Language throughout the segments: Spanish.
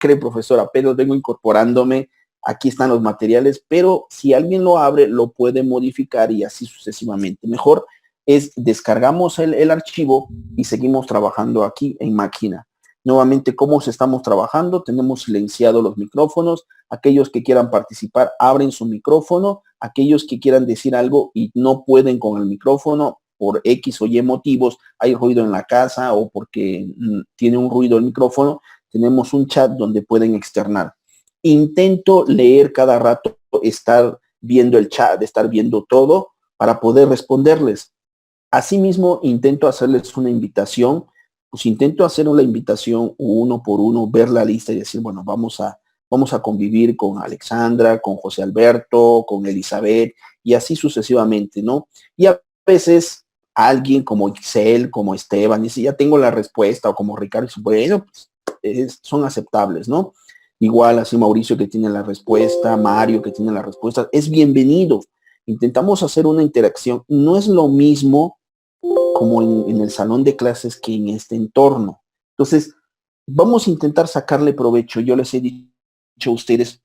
cree, profesor, apenas vengo incorporándome, aquí están los materiales, pero si alguien lo abre, lo puede modificar y así sucesivamente. Mejor es descargamos el archivo y seguimos trabajando aquí en máquina. Nuevamente, ¿cómo estamos trabajando? Tenemos silenciados los micrófonos. Aquellos que quieran participar, abren su micrófono. Aquellos que quieran decir algo y no pueden con el micrófono, por X o Y motivos, hay ruido en la casa o porque tiene un ruido el micrófono, tenemos un chat donde pueden externar. Intento leer cada rato, estar viendo el chat, estar viendo todo para poder responderles. Asimismo, intento hacerles una invitación, pues intento hacer una invitación uno por uno, ver la lista y decir, bueno, vamos a convivir con Alexandra, con José Alberto, con Elizabeth y así sucesivamente, ¿no? Y a veces alguien como Ixel, como Esteban, dice, ya tengo la respuesta, o como Ricardo, bueno, pues, son aceptables, ¿no? Igual así Mauricio que tiene la respuesta, Mario que tiene la respuesta, es bienvenido. Intentamos hacer una interacción. No es lo mismo como en el salón de clases que en este entorno. Entonces, vamos a intentar sacarle provecho. Yo les he dicho a ustedes,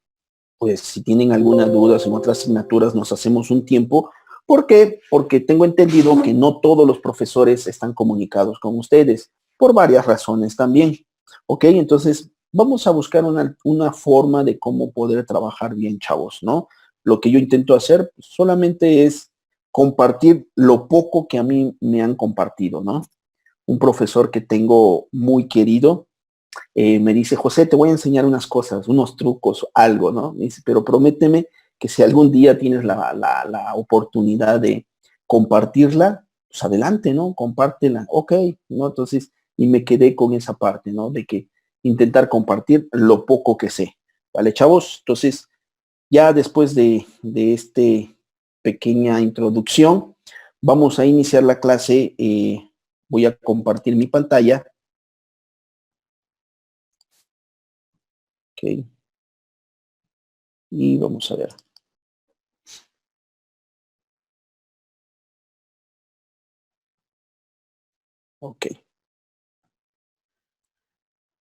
pues si tienen algunas dudas en otras asignaturas, nos hacemos un tiempo. ¿Por qué? Porque tengo entendido que no todos los profesores están comunicados con ustedes, por varias razones también. ¿Ok? Entonces, vamos a buscar una forma de cómo poder trabajar bien, chavos, ¿no? Lo que yo intento hacer solamente es compartir lo poco que a mí me han compartido, ¿no? Un profesor que tengo muy querido, me dice, José, te voy a enseñar unas cosas, unos trucos, algo, ¿no? Me dice, pero prométeme que si algún día tienes la oportunidad de compartirla, pues adelante, ¿no? Compártela. Ok, ¿no? Entonces, y me quedé con esa parte, ¿no? De que intentar compartir lo poco que sé. ¿Vale, chavos? Entonces, ya después de este pequeña introducción, vamos a iniciar la clase. Voy a compartir mi pantalla. Ok. Y vamos a ver. Ok.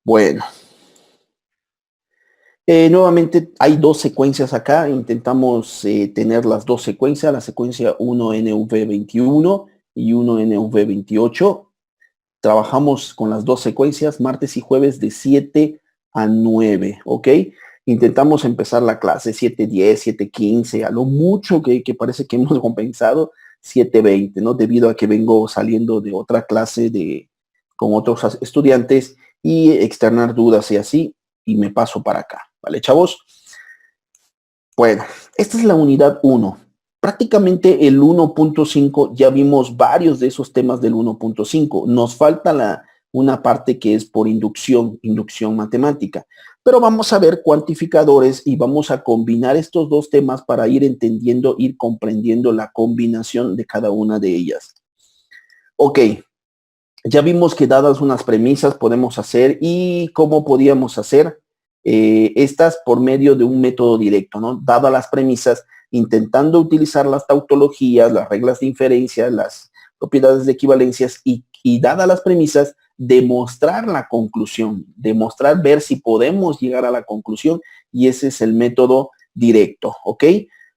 Bueno. Nuevamente hay dos secuencias acá. Intentamos tener las dos secuencias. La secuencia 1NV21 y 1NV28. Trabajamos con las dos secuencias martes y jueves de 7 a 9. ¿Ok? Intentamos empezar la clase 7:10, 7:15, a lo mucho que parece que hemos compensado 7:20, ¿no? Debido a que vengo saliendo de otra clase con otros estudiantes y externar dudas y así, y me paso para acá, ¿vale, chavos? Bueno, esta es la unidad 1. Prácticamente el 1.5, ya vimos varios de esos temas del 1.5. Nos falta una parte que es por inducción matemática. Pero vamos a ver cuantificadores y vamos a combinar estos dos temas para ir entendiendo, ir comprendiendo la combinación de cada una de ellas. Ok, ya vimos que dadas unas premisas podemos hacer y cómo podíamos hacer estas por medio de un método directo, ¿no? Dadas las premisas, intentando utilizar las tautologías, las reglas de inferencia, las propiedades de equivalencias y dadas las premisas, demostrar la conclusión, demostrar, ver si podemos llegar a la conclusión y ese es el método directo, ¿ok?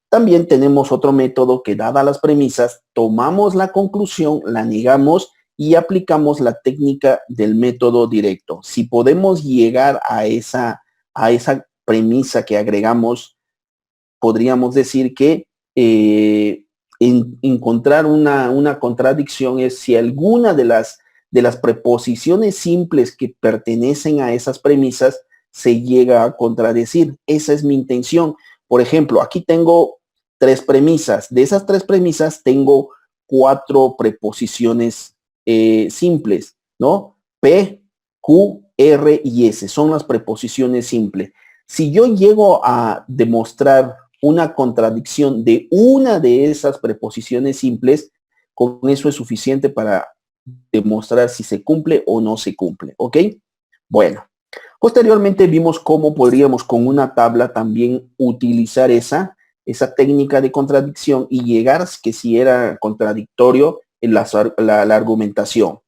También tenemos otro método que dadas las premisas, tomamos la conclusión, la negamos y aplicamos la técnica del método directo. Si podemos llegar a esa premisa que agregamos, podríamos decir que encontrar una contradicción es si alguna de las preposiciones simples que pertenecen a esas premisas se llega a contradecir. Esa es mi intención. Por ejemplo, aquí tengo 3 premisas. De esas 3 premisas tengo 4 preposiciones simples, ¿no? P, Q, R y S son las preposiciones simples. Si yo llego a demostrar una contradicción de una de esas preposiciones simples, con eso es suficiente para demostrar si se cumple o no se cumple, ¿ok? Bueno, posteriormente vimos cómo podríamos con una tabla también utilizar esa técnica de contradicción y llegar a que si era contradictorio en la argumentación.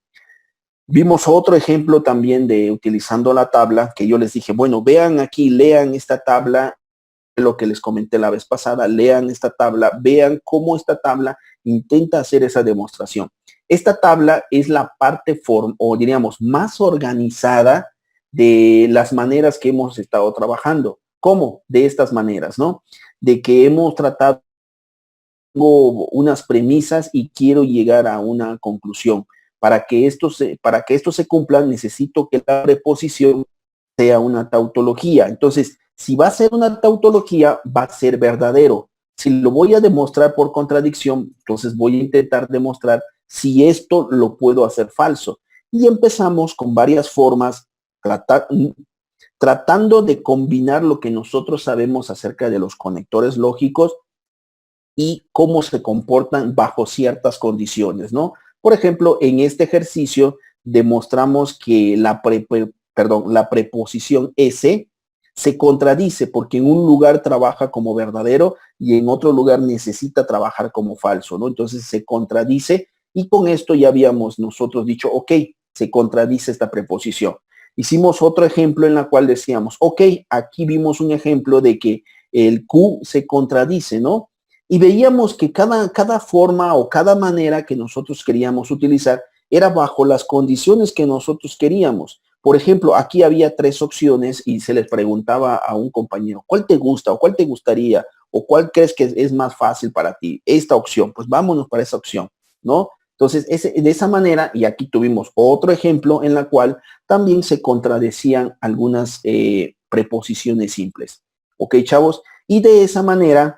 Vimos otro ejemplo también de utilizando la tabla, que yo les dije, bueno, vean aquí, lean esta tabla, lo que les comenté la vez pasada, lean esta tabla, vean cómo esta tabla intenta hacer esa demostración. Esta tabla es la parte, o diríamos, más organizada de las maneras que hemos estado trabajando. ¿Cómo? De estas maneras, ¿no? De que hemos tratado unas premisas y quiero llegar a una conclusión. Para que esto se cumpla, necesito que la preposición sea una tautología. Entonces, si va a ser una tautología, va a ser verdadero. Si lo voy a demostrar por contradicción, entonces voy a intentar demostrar si esto lo puedo hacer falso. Y empezamos con varias formas, tratando de combinar lo que nosotros sabemos acerca de los conectores lógicos y cómo se comportan bajo ciertas condiciones, ¿no? Por ejemplo, en este ejercicio demostramos que la preposición ese se contradice porque en un lugar trabaja como verdadero y en otro lugar necesita trabajar como falso, ¿no? Entonces se contradice y con esto ya habíamos nosotros dicho, ok, se contradice esta preposición. Hicimos otro ejemplo en la cual decíamos, ok, aquí vimos un ejemplo de que el Q se contradice, ¿no? Y veíamos que cada forma o cada manera que nosotros queríamos utilizar era bajo las condiciones que nosotros queríamos. Por ejemplo, aquí había 3 opciones y se les preguntaba a un compañero, ¿cuál te gusta o cuál te gustaría o cuál crees que es más fácil para ti? Esta opción, pues vámonos para esa opción, ¿no? Entonces, de esa manera, y aquí tuvimos otro ejemplo en la cual también se contradecían algunas preposiciones simples. ¿Ok, chavos? Y de esa manera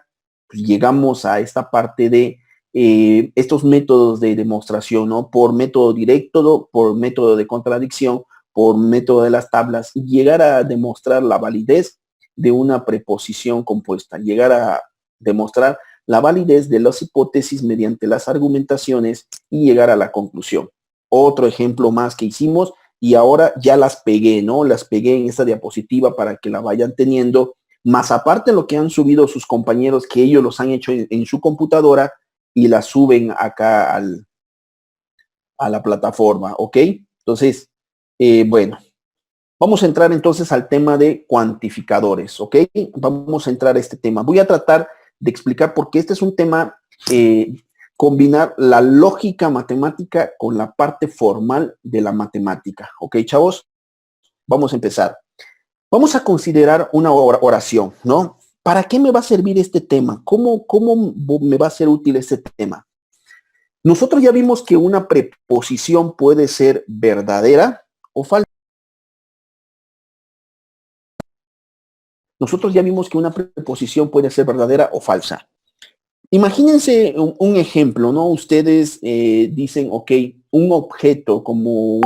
pues llegamos a esta parte de estos métodos de demostración, ¿no? Por método directo, por método de contradicción, por método de las tablas, y llegar a demostrar la validez de una preposición compuesta, llegar a demostrar la validez de las hipótesis mediante las argumentaciones y llegar a la conclusión. Otro ejemplo más que hicimos y ahora ya las pegué, ¿no? Las pegué en esta diapositiva para que la vayan teniendo más aparte lo que han subido sus compañeros, que ellos los han hecho en su computadora y la suben acá a la plataforma, ¿ok? Entonces, bueno, vamos a entrar entonces al tema de cuantificadores, ¿ok? Vamos a entrar a este tema. Voy a tratar de explicar porque este es un tema, combinar la lógica matemática con la parte formal de la matemática, ¿ok, chavos? Vamos a empezar. Vamos a considerar una oración, ¿no? ¿Para qué me va a servir este tema? ¿Cómo me va a ser útil este tema? Nosotros ya vimos que una preposición puede ser verdadera o falsa. Nosotros ya vimos que una preposición puede ser verdadera o falsa. Imagínense un ejemplo, ¿no? Ustedes dicen, ok, un objeto como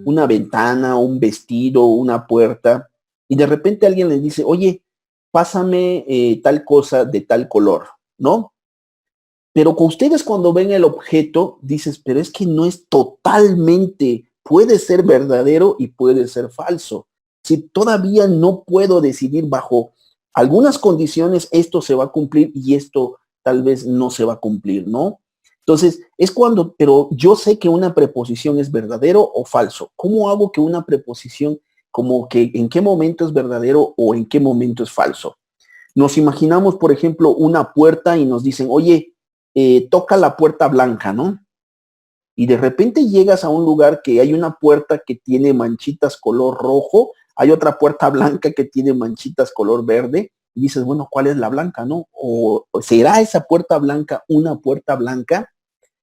una ventana, un vestido, una puerta, y de repente alguien les dice, oye, pásame tal cosa de tal color, ¿no? Pero con ustedes cuando ven el objeto, dices, pero es que no es totalmente, puede ser verdadero y puede ser falso. Si todavía no puedo decidir bajo algunas condiciones, esto se va a cumplir y esto tal vez no se va a cumplir, ¿no? Entonces, es cuando, pero yo sé que una preposición es verdadero o falso. ¿Cómo hago que una preposición, como que en qué momento es verdadero o en qué momento es falso? Nos imaginamos, por ejemplo, una puerta y nos dicen, oye, toca la puerta blanca, ¿no? Y de repente llegas a un lugar que hay una puerta que tiene manchitas color rojo, hay otra puerta blanca que tiene manchitas color verde, y dices, bueno, ¿cuál es la blanca, no? ¿O será esa puerta blanca una puerta blanca?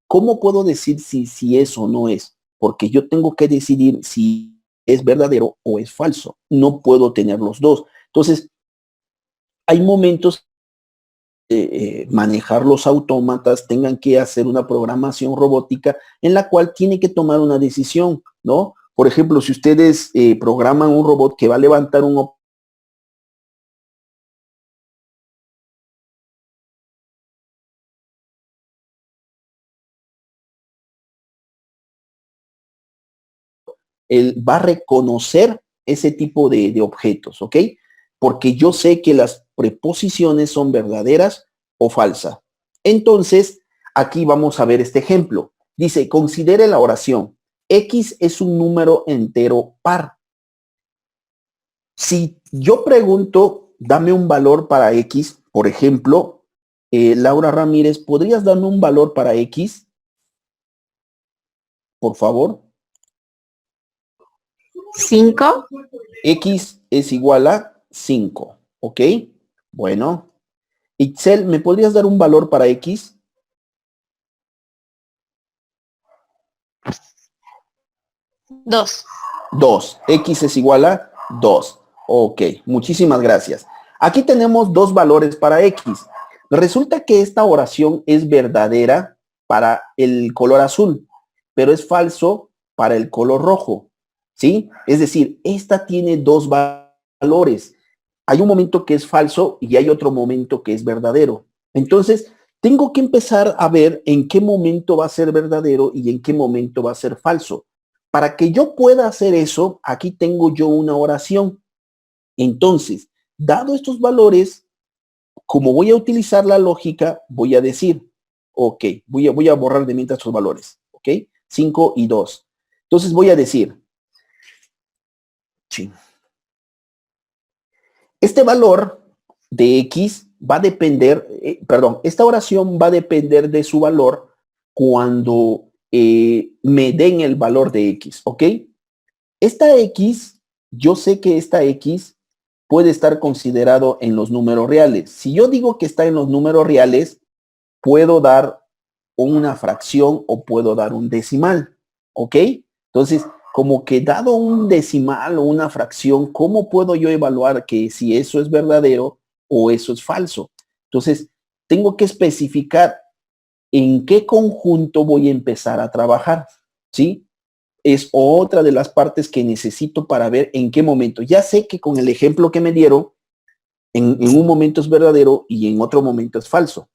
¿Cómo puedo decir si es o no es? Porque yo tengo que decidir si es verdadero o es falso. No puedo tener los dos. Entonces, hay momentos manejar los autómatas, tengan que hacer una programación robótica en la cual tiene que tomar una decisión, ¿no? Por ejemplo, si ustedes programan un robot que va a levantar un él va a reconocer ese tipo de objetos, ¿ok? Porque yo sé que las preposiciones son verdaderas o falsas. Entonces, aquí vamos a ver este ejemplo. Dice, considere la oración. X es un número entero par. Si yo pregunto, dame un valor para X, por ejemplo, Laura Ramírez, ¿podrías darme un valor para X? Por favor. 5. X es igual a 5, ¿ok? Bueno. Itzel, ¿me podrías dar un valor para X? 2. 2. X es igual a 2. Ok, muchísimas gracias. Aquí tenemos dos valores para X. Resulta que esta oración es verdadera para el color azul, pero es falso para el color rojo, ¿sí? Es decir, esta tiene dos valores. Hay un momento que es falso y hay otro momento que es verdadero. Entonces, tengo que empezar a ver en qué momento va a ser verdadero y en qué momento va a ser falso. Para que yo pueda hacer eso, aquí tengo yo una oración. Entonces, dado estos valores, como voy a utilizar la lógica, voy a decir, ok, voy a borrar de mientras estos valores, ok, 5 y 2. Entonces voy a decir, este valor de X va a depender, esta oración va a depender de su valor cuando me den el valor de X, ¿ok? Esta X, yo sé que esta X puede estar considerado en los números reales. Si yo digo que está en los números reales, puedo dar una fracción o puedo dar un decimal, ¿ok? Entonces, como que dado un decimal o una fracción, ¿cómo puedo yo evaluar que si eso es verdadero o eso es falso? Entonces, tengo que especificar en qué conjunto voy a empezar a trabajar, ¿sí? Es otra de las partes que necesito para ver en qué momento. Ya sé que con el ejemplo que me dieron, en un momento es verdadero y en otro momento es falso.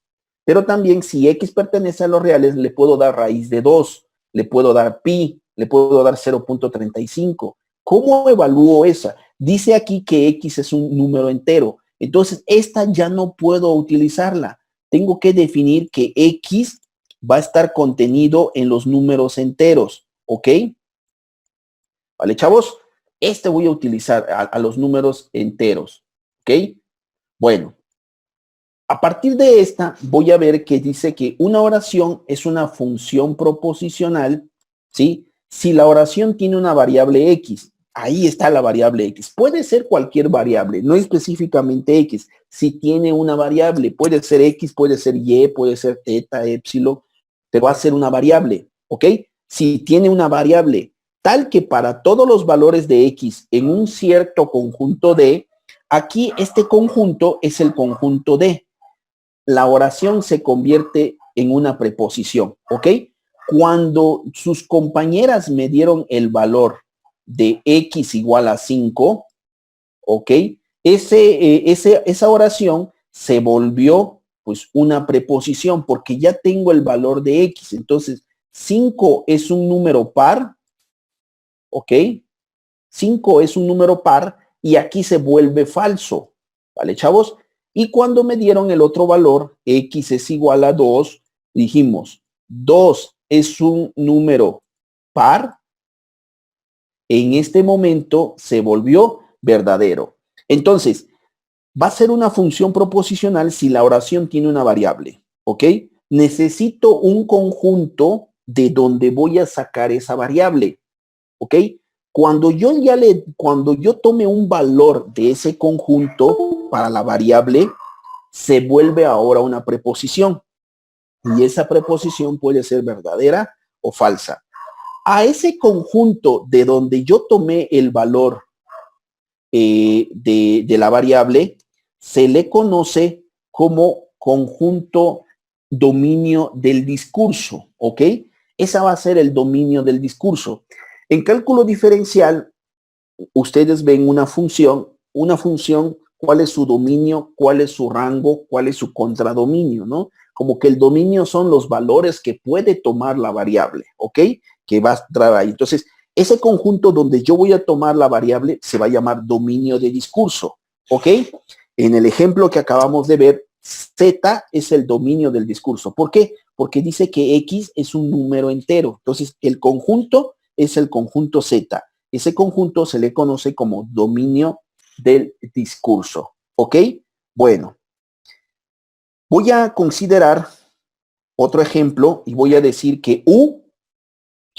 Pero también si X pertenece a los reales, le puedo dar raíz de 2, le puedo dar pi, le puedo dar 0.35. ¿Cómo evalúo esa? Dice aquí que X es un número entero. Entonces, esta ya no puedo utilizarla. Tengo que definir que X va a estar contenido en los números enteros. ¿Ok? ¿Vale, chavos? Este voy a utilizar a los números enteros. ¿Ok? Bueno, a partir de esta voy a ver que dice que una oración es una función proposicional, ¿sí? Si la oración tiene una variable X, ahí está la variable X. Puede ser cualquier variable, no específicamente X. Si tiene una variable, puede ser X, puede ser Y, puede ser teta, epsilon, pero va a ser una variable, ¿ok? Si tiene una variable tal que para todos los valores de X en un cierto conjunto D, aquí este conjunto es el conjunto D. La oración se convierte en una preposición, ¿ok? Cuando sus compañeras me dieron el valor de X igual a 5, ¿ok? Esa oración se volvió pues una preposición porque ya tengo el valor de X. Entonces, 5 es un número par, ¿ok? 5 es un número par y aquí se vuelve falso, ¿vale, chavos? Y cuando me dieron el otro valor, X es igual a 2, dijimos, 2 es un número par, en este momento se volvió verdadero. Entonces, va a ser una función proposicional si la oración tiene una variable, ¿ok? Necesito un conjunto de donde voy a sacar esa variable, ¿ok? Cuando yo tome un valor de ese conjunto para la variable, se vuelve ahora una preposición. Y esa preposición puede ser verdadera o falsa. A ese conjunto de donde yo tomé el valor de la variable, se le conoce como conjunto dominio del discurso, ¿ok? Esa va a ser el dominio del discurso. En cálculo diferencial, ustedes ven una función, cuál es su dominio, cuál es su rango, cuál es su contradominio, ¿no? Como que el dominio son los valores que puede tomar la variable, ¿ok? Que va a estar ahí. Entonces, ese conjunto donde yo voy a tomar la variable se va a llamar dominio de discurso, ¿ok? En el ejemplo que acabamos de ver, Z es el dominio del discurso. ¿Por qué? Porque dice que X es un número entero. Entonces, el conjunto es el conjunto Z. Ese conjunto se le conoce como dominio del discurso. ¿Ok? Bueno, voy a considerar otro ejemplo y voy a decir que U,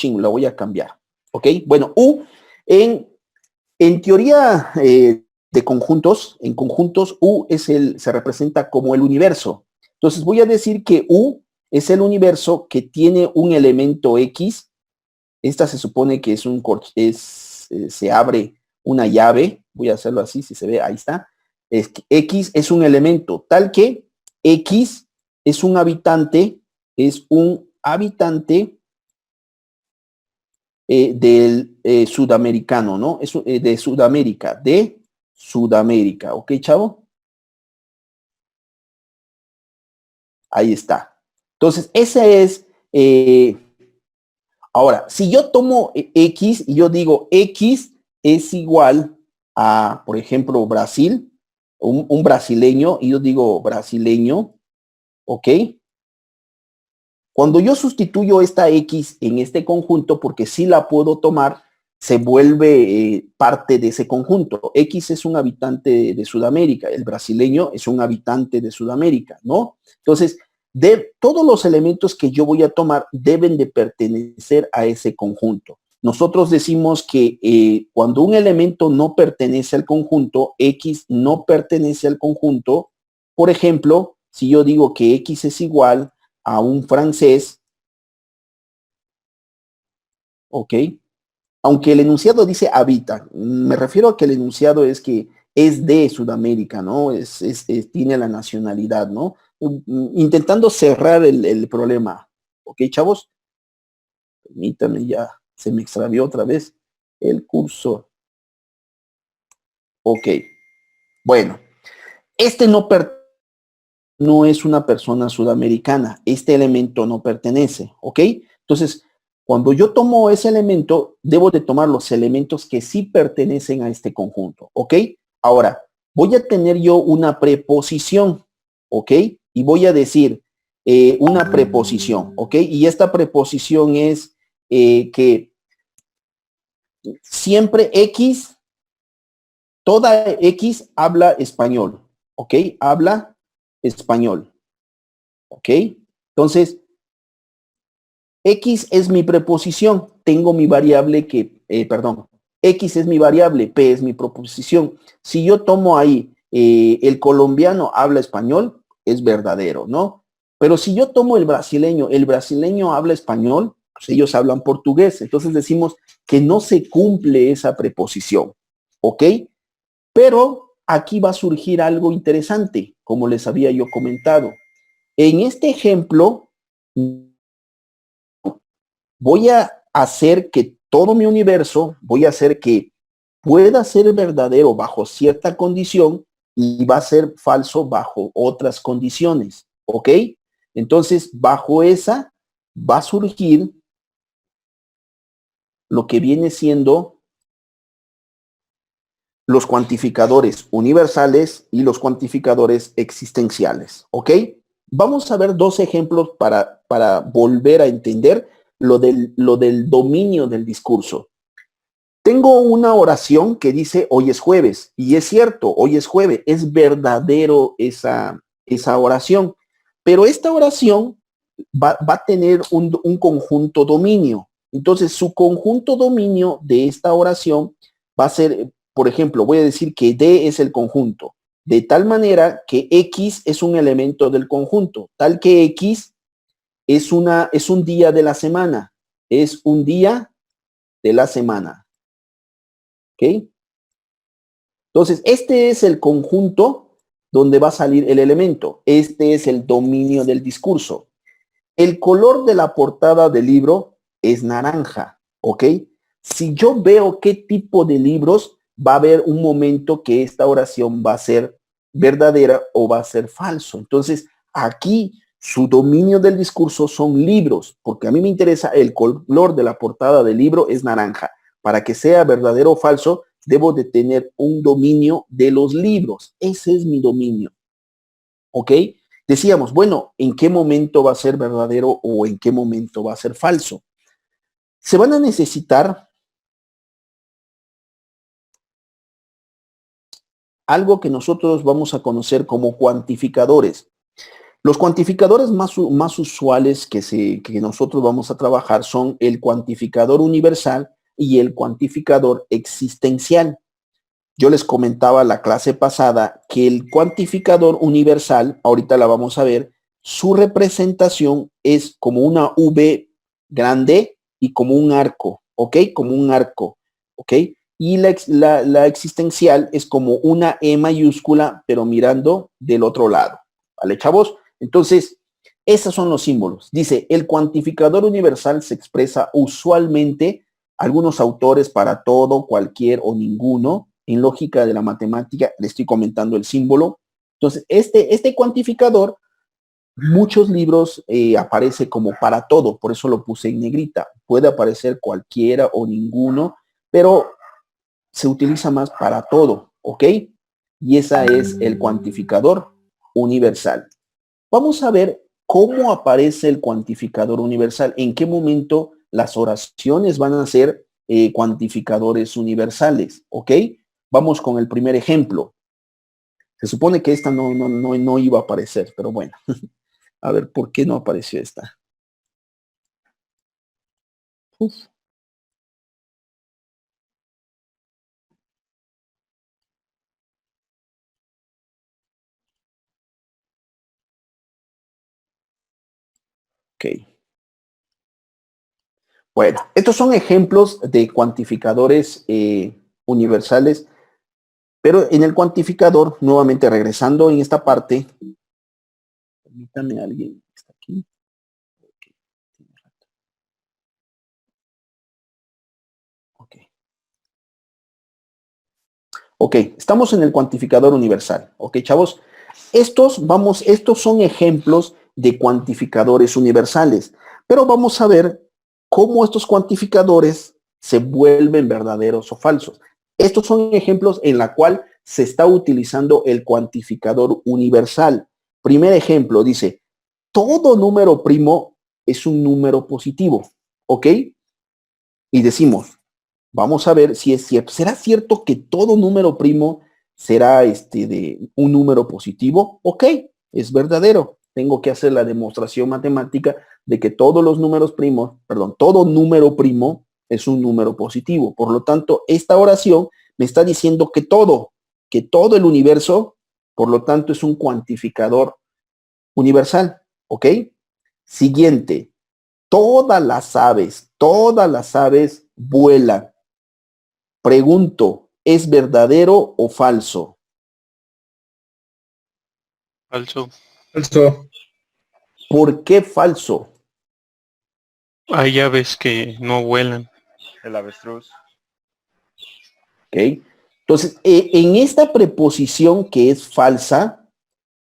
la voy a cambiar. ¿Ok? Bueno, U en teoría de conjuntos, en conjuntos U se representa como el universo. Entonces voy a decir que U es el universo que tiene un elemento X. Esta se supone que se abre una llave. Voy a hacerlo así, si se ve, ahí está. X es un elemento tal que X es un habitante del sudamericano, ¿no? Es de Sudamérica, ¿ok, chavo? Ahí está. Entonces, ese es, ahora, si yo tomo X y yo digo X es igual a, por ejemplo, Brasil, un brasileño, y yo digo brasileño, ¿ok? Cuando yo sustituyo esta X en este conjunto, porque sí la puedo tomar, se vuelve parte de ese conjunto. X es un habitante de Sudamérica, el brasileño es un habitante de Sudamérica, ¿no? Entonces, de todos los elementos que yo voy a tomar deben de pertenecer a ese conjunto. Nosotros decimos que cuando un elemento no pertenece al conjunto, X no pertenece al conjunto. Por ejemplo, si yo digo que X es igual a un francés, ¿ok? Aunque el enunciado dice habita, me refiero a que el enunciado es que es de Sudamérica, ¿no? Tiene la nacionalidad, ¿no? Intentando cerrar el problema, ¿ok, chavos? Permítanme, ya se me extravió otra vez el cursor. Ok, bueno, este no es una persona sudamericana, este elemento no pertenece, ¿ok? Entonces, cuando yo tomo ese elemento, debo de tomar los elementos que sí pertenecen a este conjunto, ¿ok? Ahora, voy a tener yo una preposición, ¿ok? Y voy a decir una preposición, ¿ok? Y esta preposición es que siempre X, toda X habla español, ¿ok? Habla español. ¿Ok? Entonces, X es mi preposición, tengo mi variable X es mi variable, P es mi preposición. Si yo tomo ahí el colombiano habla español, es verdadero, ¿no? Pero si yo tomo el brasileño habla español, pues ellos hablan portugués. Entonces decimos que no se cumple esa preposición, ¿ok? Pero aquí va a surgir algo interesante, como les había yo comentado. En este ejemplo, voy a hacer que todo mi universo, voy a hacer que pueda ser verdadero bajo cierta condición y va a ser falso bajo otras condiciones, ¿ok? Entonces, bajo esa va a surgir lo que viene siendo los cuantificadores universales y los cuantificadores existenciales, ¿ok? Vamos a ver dos ejemplos para volver a entender lo del dominio del discurso. Tengo una oración que dice hoy es jueves, y es cierto, hoy es jueves, es verdadero esa oración, pero esta oración va a tener un conjunto dominio. Entonces, su conjunto dominio de esta oración va a ser, por ejemplo, voy a decir que D es el conjunto, de tal manera que X es un elemento del conjunto, tal que X es un día de la semana, es un día de la semana. ¿Ok? Entonces, este es el conjunto donde va a salir el elemento. Este es el dominio del discurso. El color de la portada del libro es naranja, ¿ok? Si yo veo qué tipo de libros, va a haber un momento que esta oración va a ser verdadera o va a ser falso. Entonces, aquí su dominio del discurso son libros, porque a mí me interesa el color de la portada del libro es naranja. Para que sea verdadero o falso, debo de tener un dominio de los libros. Ese es mi dominio. ¿Ok? Decíamos, bueno, ¿en qué momento va a ser verdadero o en qué momento va a ser falso? Se van a necesitar algo que nosotros vamos a conocer como cuantificadores. Los cuantificadores más usuales que nosotros vamos a trabajar son el cuantificador universal y el cuantificador existencial. Yo les comentaba la clase pasada que el cuantificador universal, ahorita la vamos a ver, su representación es como una V grande y como un arco, ¿ok? Como un arco, ¿ok? Y la existencial es como una E mayúscula, pero mirando del otro lado, ¿vale, chavos? Entonces, esos son los símbolos. Dice, el cuantificador universal se expresa usualmente, algunos autores para todo, cualquier o ninguno, en lógica de la matemática, le estoy comentando el símbolo. Entonces, este cuantificador, muchos libros aparece como para todo, por eso lo puse en negrita. Puede aparecer cualquiera o ninguno, pero se utiliza más para todo, ¿ok? Y esa es el cuantificador universal. Vamos a ver cómo aparece el cuantificador universal, en qué momento las oraciones van a ser cuantificadores universales, ¿ok? Vamos con el primer ejemplo. Se supone que esta no iba a aparecer, pero bueno. A ver, ¿por qué no apareció esta? Uf. Ok. Bueno, estos son ejemplos de cuantificadores universales, pero en el cuantificador, nuevamente regresando en esta parte, permítame alguien, está aquí. Ok. Ok, estamos en el cuantificador universal. Ok, chavos. Estos son ejemplos de cuantificadores universales, pero vamos a ver cómo estos cuantificadores se vuelven verdaderos o falsos. Estos son ejemplos en la cual se está utilizando el cuantificador universal. Primer ejemplo, dice, todo número primo es un número positivo, ¿ok? Y decimos, vamos a ver si es cierto. ¿Será cierto que todo número primo será de un número positivo? Ok, es verdadero. Tengo que hacer la demostración matemática de que todos los números primos, perdón, todo número primo es un número positivo. Por lo tanto, esta oración me está diciendo que todo el universo, por lo tanto, es un cuantificador universal. ¿Ok? Siguiente, todas las aves vuelan. Pregunto, ¿es verdadero o falso? Falso. Falso. ¿Por qué falso? Hay aves que no vuelan. El avestruz. ¿Ok? Entonces, en esta preposición que es falsa,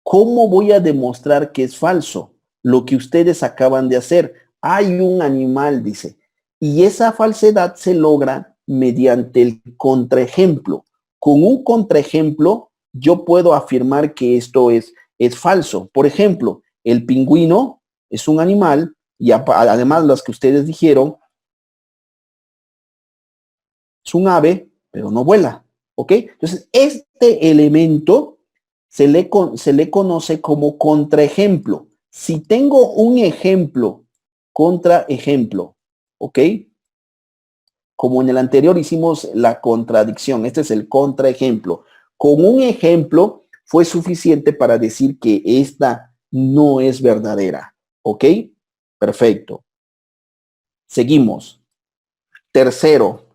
¿cómo voy a demostrar que es falso? Lo que ustedes acaban de hacer. Hay un animal, dice, y esa falsedad se logra mediante el contraejemplo. Con un contraejemplo, yo puedo afirmar que esto es falso. Por ejemplo, el pingüino es un animal y además las que ustedes dijeron, es un ave, pero no vuela. ¿Ok? Entonces, este elemento se le conoce como contraejemplo. Si tengo un ejemplo, contraejemplo, ¿ok? Como en el anterior hicimos la contradicción, este es el contraejemplo. Con un ejemplo fue suficiente para decir que esta no es verdadera, ¿ok? Perfecto. Seguimos. Tercero,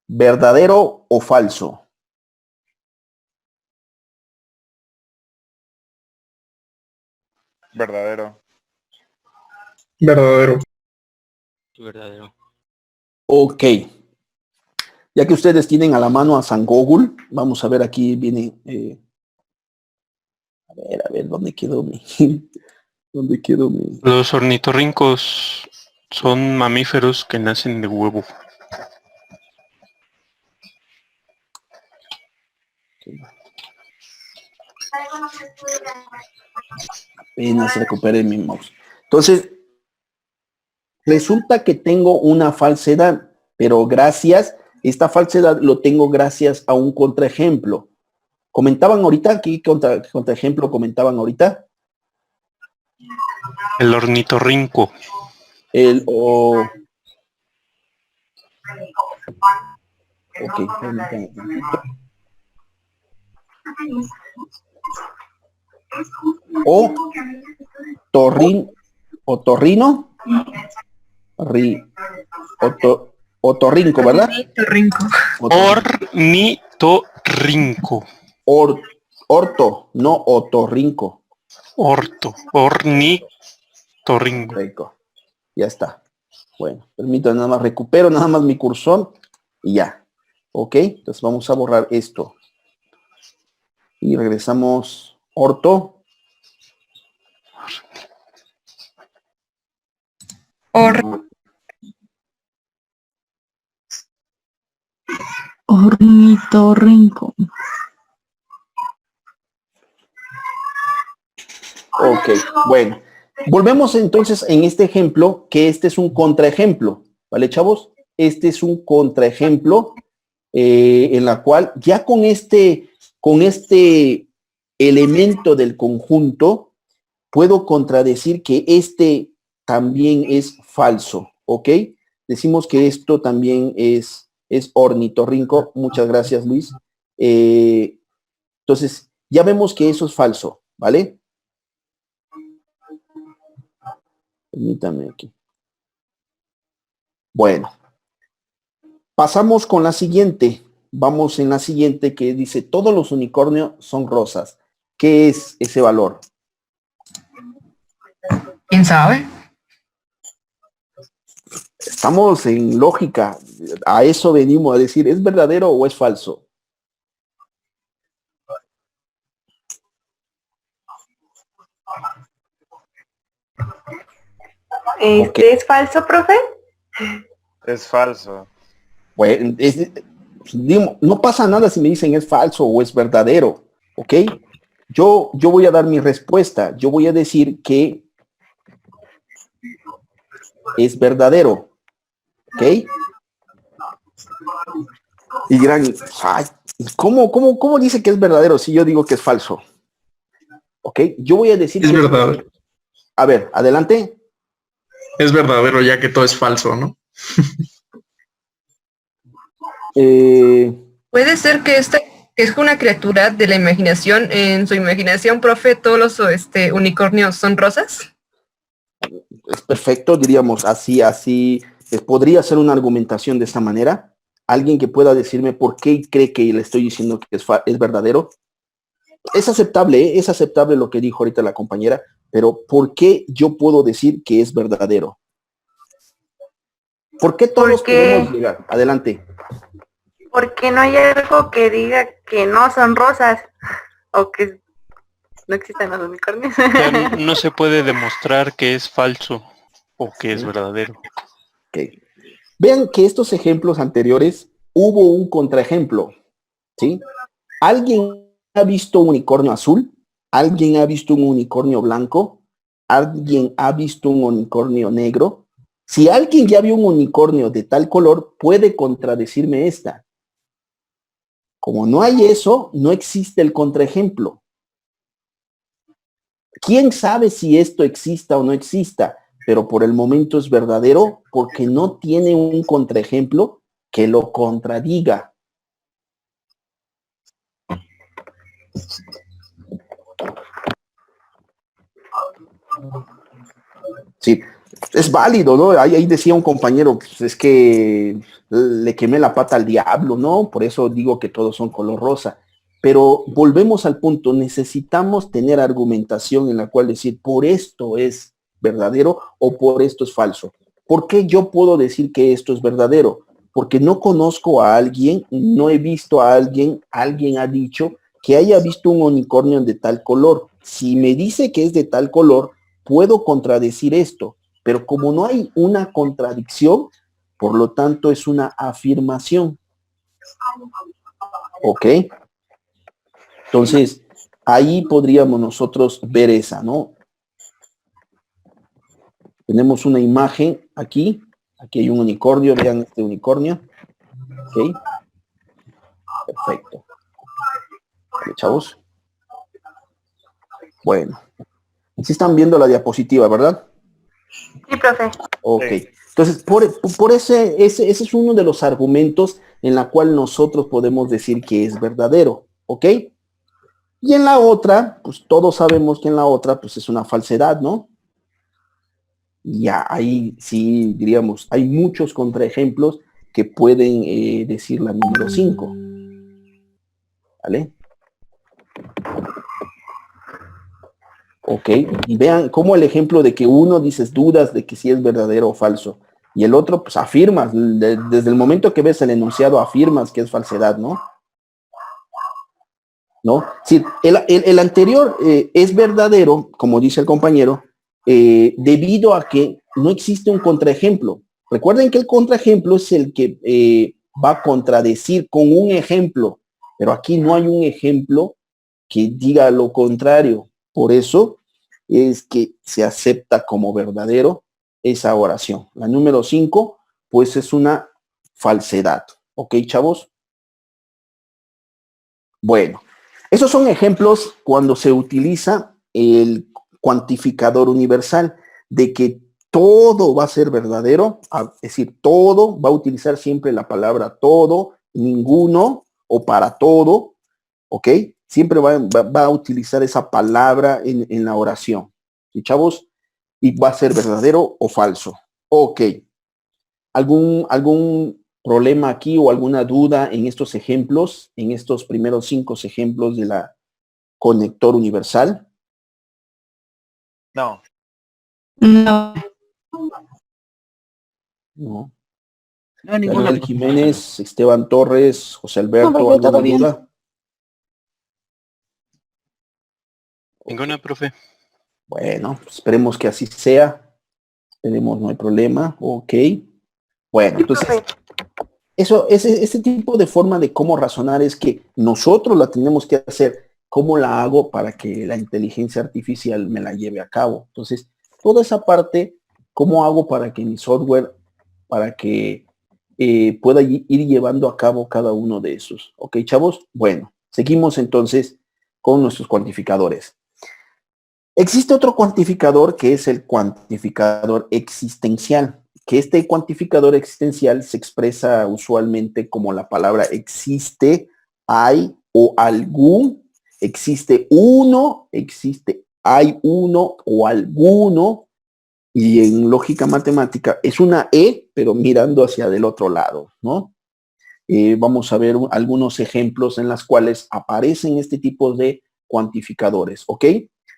¿verdadero o falso? Verdadero. Verdadero. Verdadero. Ok. Ya que ustedes tienen a la mano a San Google, vamos a ver aquí viene. A ver, ¿dónde quedó mi? ¿Dónde quedó mi? Los ornitorrincos son mamíferos que nacen de huevo. Apenas recuperé mi mouse. Entonces, Resulta que tengo una falsedad, pero esta falsedad lo tengo gracias a un contraejemplo. ¿Comentaban ahorita? ¿Qué contraejemplo comentaban ahorita? El ornitorrinco. Ok, permítanme un poquito. Otorrino. Otorrinco, ¿verdad? Ornitorrinco. Orto, no otorrinco. Ornitorrinco. Rico. Ya está. Bueno, permítanme nada más, recupero nada más mi cursor y ya. Ok, entonces vamos a borrar esto. Y regresamos. Orto. Ornitorrinco. Ok, bueno. Volvemos entonces en este ejemplo, que este es un contraejemplo. ¿Vale, chavos? Este es un contraejemplo en la cual ya con este elemento del conjunto puedo contradecir que este también es falso, ¿ok? Decimos que esto también es ornitorrinco. Muchas gracias, Luis. Entonces, ya vemos que eso es falso, ¿vale? Permítame aquí. Bueno, pasamos con la siguiente. Vamos en la siguiente que dice, todos los unicornios son rosas. ¿Qué es ese valor? ¿Quién sabe? Estamos en lógica. A eso venimos a decir, ¿es verdadero o es falso? Okay. ¿Es falso, profe? Es falso. Bueno, no pasa nada si me dicen es falso o es verdadero, ¿ok? Yo voy a dar mi respuesta. Yo voy a decir que es verdadero, ¿ok? Y dirán, ay, ¿cómo dice que es verdadero si yo digo que es falso? ¿Ok? Yo voy a decir es que verdadero. A ver, adelante. Es verdadero ya que todo es falso, ¿no? Puede ser que es una criatura de la imaginación. En su imaginación, profe, todos los unicornios son rosas. Es perfecto, diríamos así. Podría ser una argumentación de esta manera. Alguien que pueda decirme por qué cree que le estoy diciendo que es verdadero. Es aceptable lo que dijo ahorita la compañera, pero ¿por qué yo puedo decir que es verdadero? ¿Por qué todos podemos llegar? Adelante. Porque no hay algo que diga que no son rosas o que no existen los unicornios. O sea, no se puede demostrar que es falso o que es verdadero. Okay. Vean que estos ejemplos anteriores hubo un contraejemplo, ¿sí? ¿Alguien ha visto un unicornio azul? ¿Alguien ha visto un unicornio blanco? ¿Alguien ha visto un unicornio negro? Si alguien ya vio un unicornio de tal color, puede contradecirme esta. Como no hay eso, no existe el contraejemplo. ¿Quién sabe si esto exista o no exista? Pero por el momento es verdadero porque no tiene un contraejemplo que lo contradiga. Sí, es válido, ¿no? Ahí decía un compañero, pues es que le quemé la pata al diablo, ¿no? Por eso digo que todos son color rosa. Pero volvemos al punto, necesitamos tener argumentación en la cual decir, por esto es verdadero o por esto es falso. ¿Por qué yo puedo decir que esto es verdadero? Porque no conozco a alguien, no he visto a alguien ha dicho que haya visto un unicornio de tal color. Si me dice que es de tal color, puedo contradecir esto, pero como no hay una contradicción, por lo tanto es una afirmación. ¿Ok? Entonces, ahí podríamos nosotros ver esa, ¿no? Tenemos una imagen aquí. Aquí hay un unicornio. Vean este unicornio. Ok. Perfecto. Vale, chavos. Bueno. Sí están viendo la diapositiva, ¿verdad? Sí, profe. Ok. Sí. Entonces, por ese es uno de los argumentos en la cual nosotros podemos decir que es verdadero. ¿Ok? Y en la otra, pues todos sabemos que en la otra, pues es una falsedad, ¿no? Ya, ahí sí, diríamos, hay muchos contraejemplos que pueden decir la número 5. ¿Vale? Ok, y vean cómo el ejemplo de que uno dices dudas de que si es verdadero o falso, y el otro pues afirmas, desde el momento que ves el enunciado afirmas que es falsedad, ¿no? ¿No? Sí, el anterior es verdadero, como dice el compañero, debido a que no existe un contraejemplo. Recuerden que el contraejemplo es el que va a contradecir con un ejemplo, pero aquí no hay un ejemplo que diga lo contrario. Por eso es que se acepta como verdadero esa oración. La número 5, pues es una falsedad. ¿Ok, chavos? Bueno. Esos son ejemplos cuando se utiliza el cuantificador universal, de que todo va a ser verdadero, es decir, todo va a utilizar siempre la palabra todo, ninguno o para todo, ¿ok? Siempre va a utilizar esa palabra en la oración. ¿Sí, chavos? Y va a ser verdadero o falso. Ok. ¿Algún problema aquí o alguna duda en estos ejemplos, en estos primeros 5 ejemplos de la conector universal? No. No. No. No, ninguna. Daniel Jiménez, Esteban Torres, José Alberto, ¿alguna duda? Ninguna, profe. Bueno, esperemos que así sea. Esperemos, no hay problema. Ok. Bueno, entonces, ese tipo de forma de cómo razonar es que nosotros la tenemos que hacer. ¿Cómo la hago para que la inteligencia artificial me la lleve a cabo? Entonces, toda esa parte, ¿cómo hago para que mi software, para que pueda ir llevando a cabo cada uno de esos? ¿Ok, chavos? Bueno, seguimos entonces con nuestros cuantificadores. Existe otro cuantificador que es el cuantificador existencial, que este cuantificador existencial se expresa usualmente como la palabra existe, hay o algún, existe uno, hay uno o alguno, y en lógica matemática es una E, pero mirando hacia del otro lado, ¿no? Vamos a ver algunos ejemplos en las cuales aparecen este tipo de cuantificadores, ¿ok?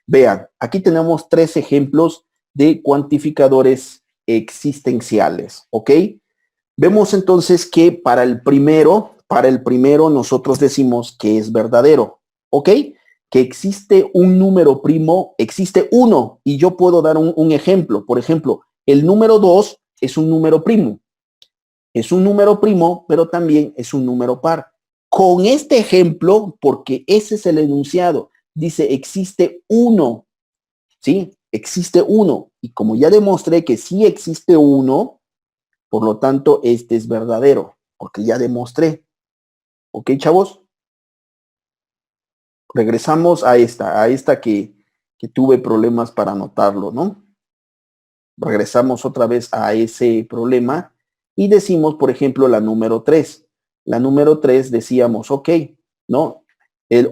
Vean, aquí tenemos 3 ejemplos de cuantificadores existenciales, ¿ok? Vemos entonces que para el primero nosotros decimos que es verdadero, ¿ok? Que existe un número primo, existe uno, y yo puedo dar un ejemplo. Por ejemplo, el número 2 es un número primo. Es un número primo, pero también es un número par. Con este ejemplo, porque ese es el enunciado, dice existe uno, ¿sí? Existe uno. Y como ya demostré que sí existe uno, por lo tanto, este es verdadero, porque ya demostré. ¿Ok, chavos? Regresamos a esta que tuve problemas para anotarlo, ¿no? Regresamos otra vez a ese problema y decimos, por ejemplo, la número 3. La número 3 decíamos, ok, ¿no? El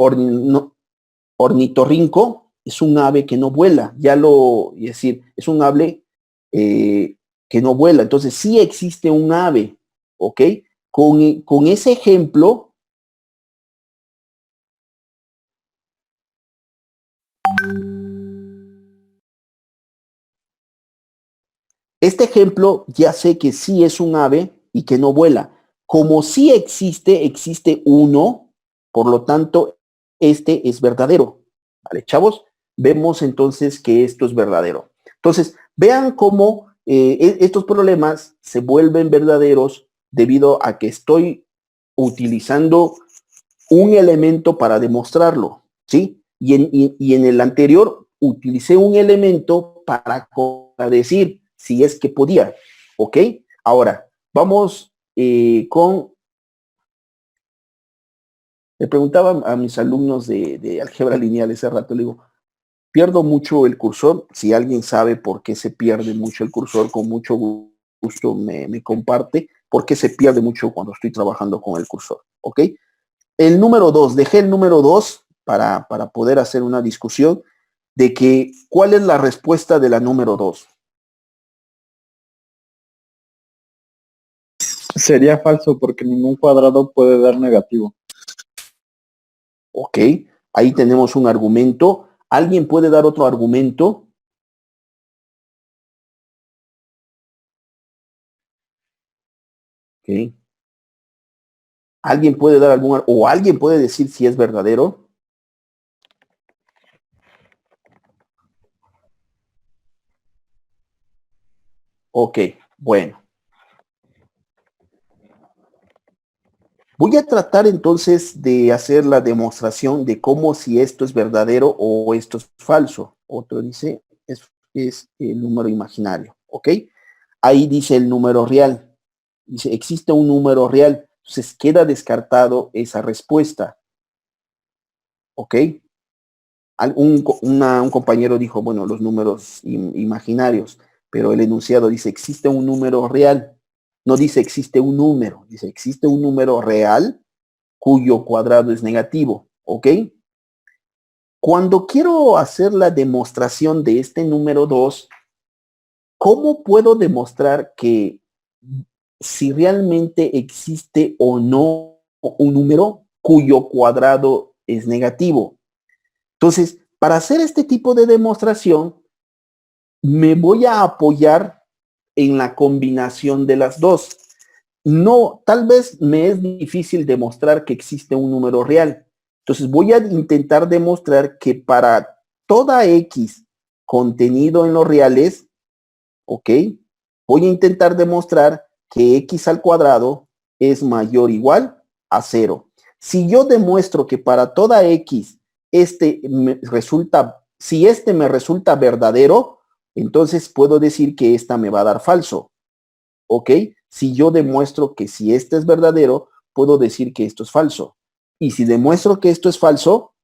ornitorrinco es un ave que no vuela, es decir, es un ave que no vuela. Entonces, sí existe un ave, ¿ok? Con ese ejemplo, este ejemplo ya sé que sí es un ave y que no vuela. Como sí existe uno, por lo tanto, este es verdadero. ¿Vale, chavos? Vemos entonces que esto es verdadero. Entonces, vean cómo estos problemas se vuelven verdaderos debido a que estoy utilizando un elemento para demostrarlo, ¿sí? Y en el anterior utilicé un elemento para contradecir. si es que podía, ¿ok? Ahora, vamos con... Le preguntaba a mis alumnos de álgebra lineal ese rato, le digo, pierdo mucho el cursor. Si alguien sabe por qué se pierde mucho el cursor, con mucho gusto me comparte por qué se pierde mucho cuando estoy trabajando con el cursor, ¿ok? El número 2, dejé el número 2 para poder hacer una discusión de que, ¿cuál es la respuesta de la número 2? Sería falso porque ningún cuadrado puede dar negativo. Ok, ahí tenemos un argumento. ¿Alguien puede dar otro argumento? Ok. ¿Alguien puede dar o alguien puede decir si es verdadero? Ok, bueno. Voy a tratar entonces de hacer la demostración de cómo si esto es verdadero o esto es falso. Otro dice, es el número imaginario, ¿ok? Ahí dice el número real. Dice, existe un número real. Entonces queda descartado esa respuesta, ¿ok? Un compañero dijo, bueno, los números imaginarios, pero el enunciado dice, existe un número real. No dice existe un número, dice existe un número real cuyo cuadrado es negativo, ¿ok? Cuando quiero hacer la demostración de este número 2, ¿cómo puedo demostrar que si realmente existe o no un número cuyo cuadrado es negativo? Entonces, para hacer este tipo de demostración, me voy a apoyar en la combinación de las dos. No, tal vez me es difícil demostrar que existe un número real. Entonces voy a intentar demostrar que para toda X contenido en los reales, ¿ok? Voy a intentar demostrar que X al cuadrado es mayor o igual a 0. Si yo demuestro que para toda X si este me resulta verdadero, entonces puedo decir que esta me va a dar falso, ¿ok? Si yo demuestro que si este es verdadero, puedo decir que esto es falso. Y si demuestro que esto es falso,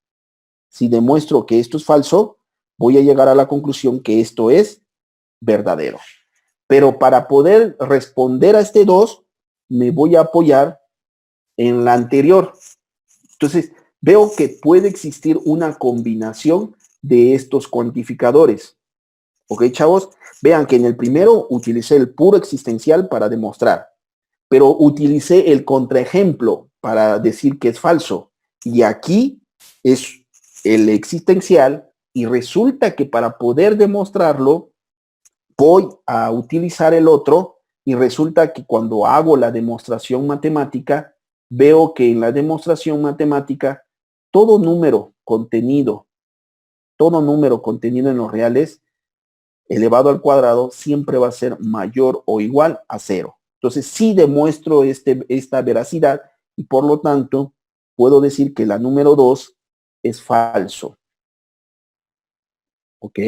voy a llegar a la conclusión que esto es verdadero. Pero para poder responder a este 2, me voy a apoyar en la anterior. Entonces, veo que puede existir una combinación de estos cuantificadores. ¿Ok, chavos? Vean que en el primero utilicé el puro existencial para demostrar, pero utilicé el contraejemplo para decir que es falso. Y aquí es el existencial y resulta que para poder demostrarlo voy a utilizar el otro y resulta que cuando hago la demostración matemática, veo que en la demostración matemática todo número contenido en los reales elevado al cuadrado siempre va a ser mayor o igual a 0. Entonces sí demuestro esta veracidad y por lo tanto puedo decir que la número 2 es falso. ¿Ok?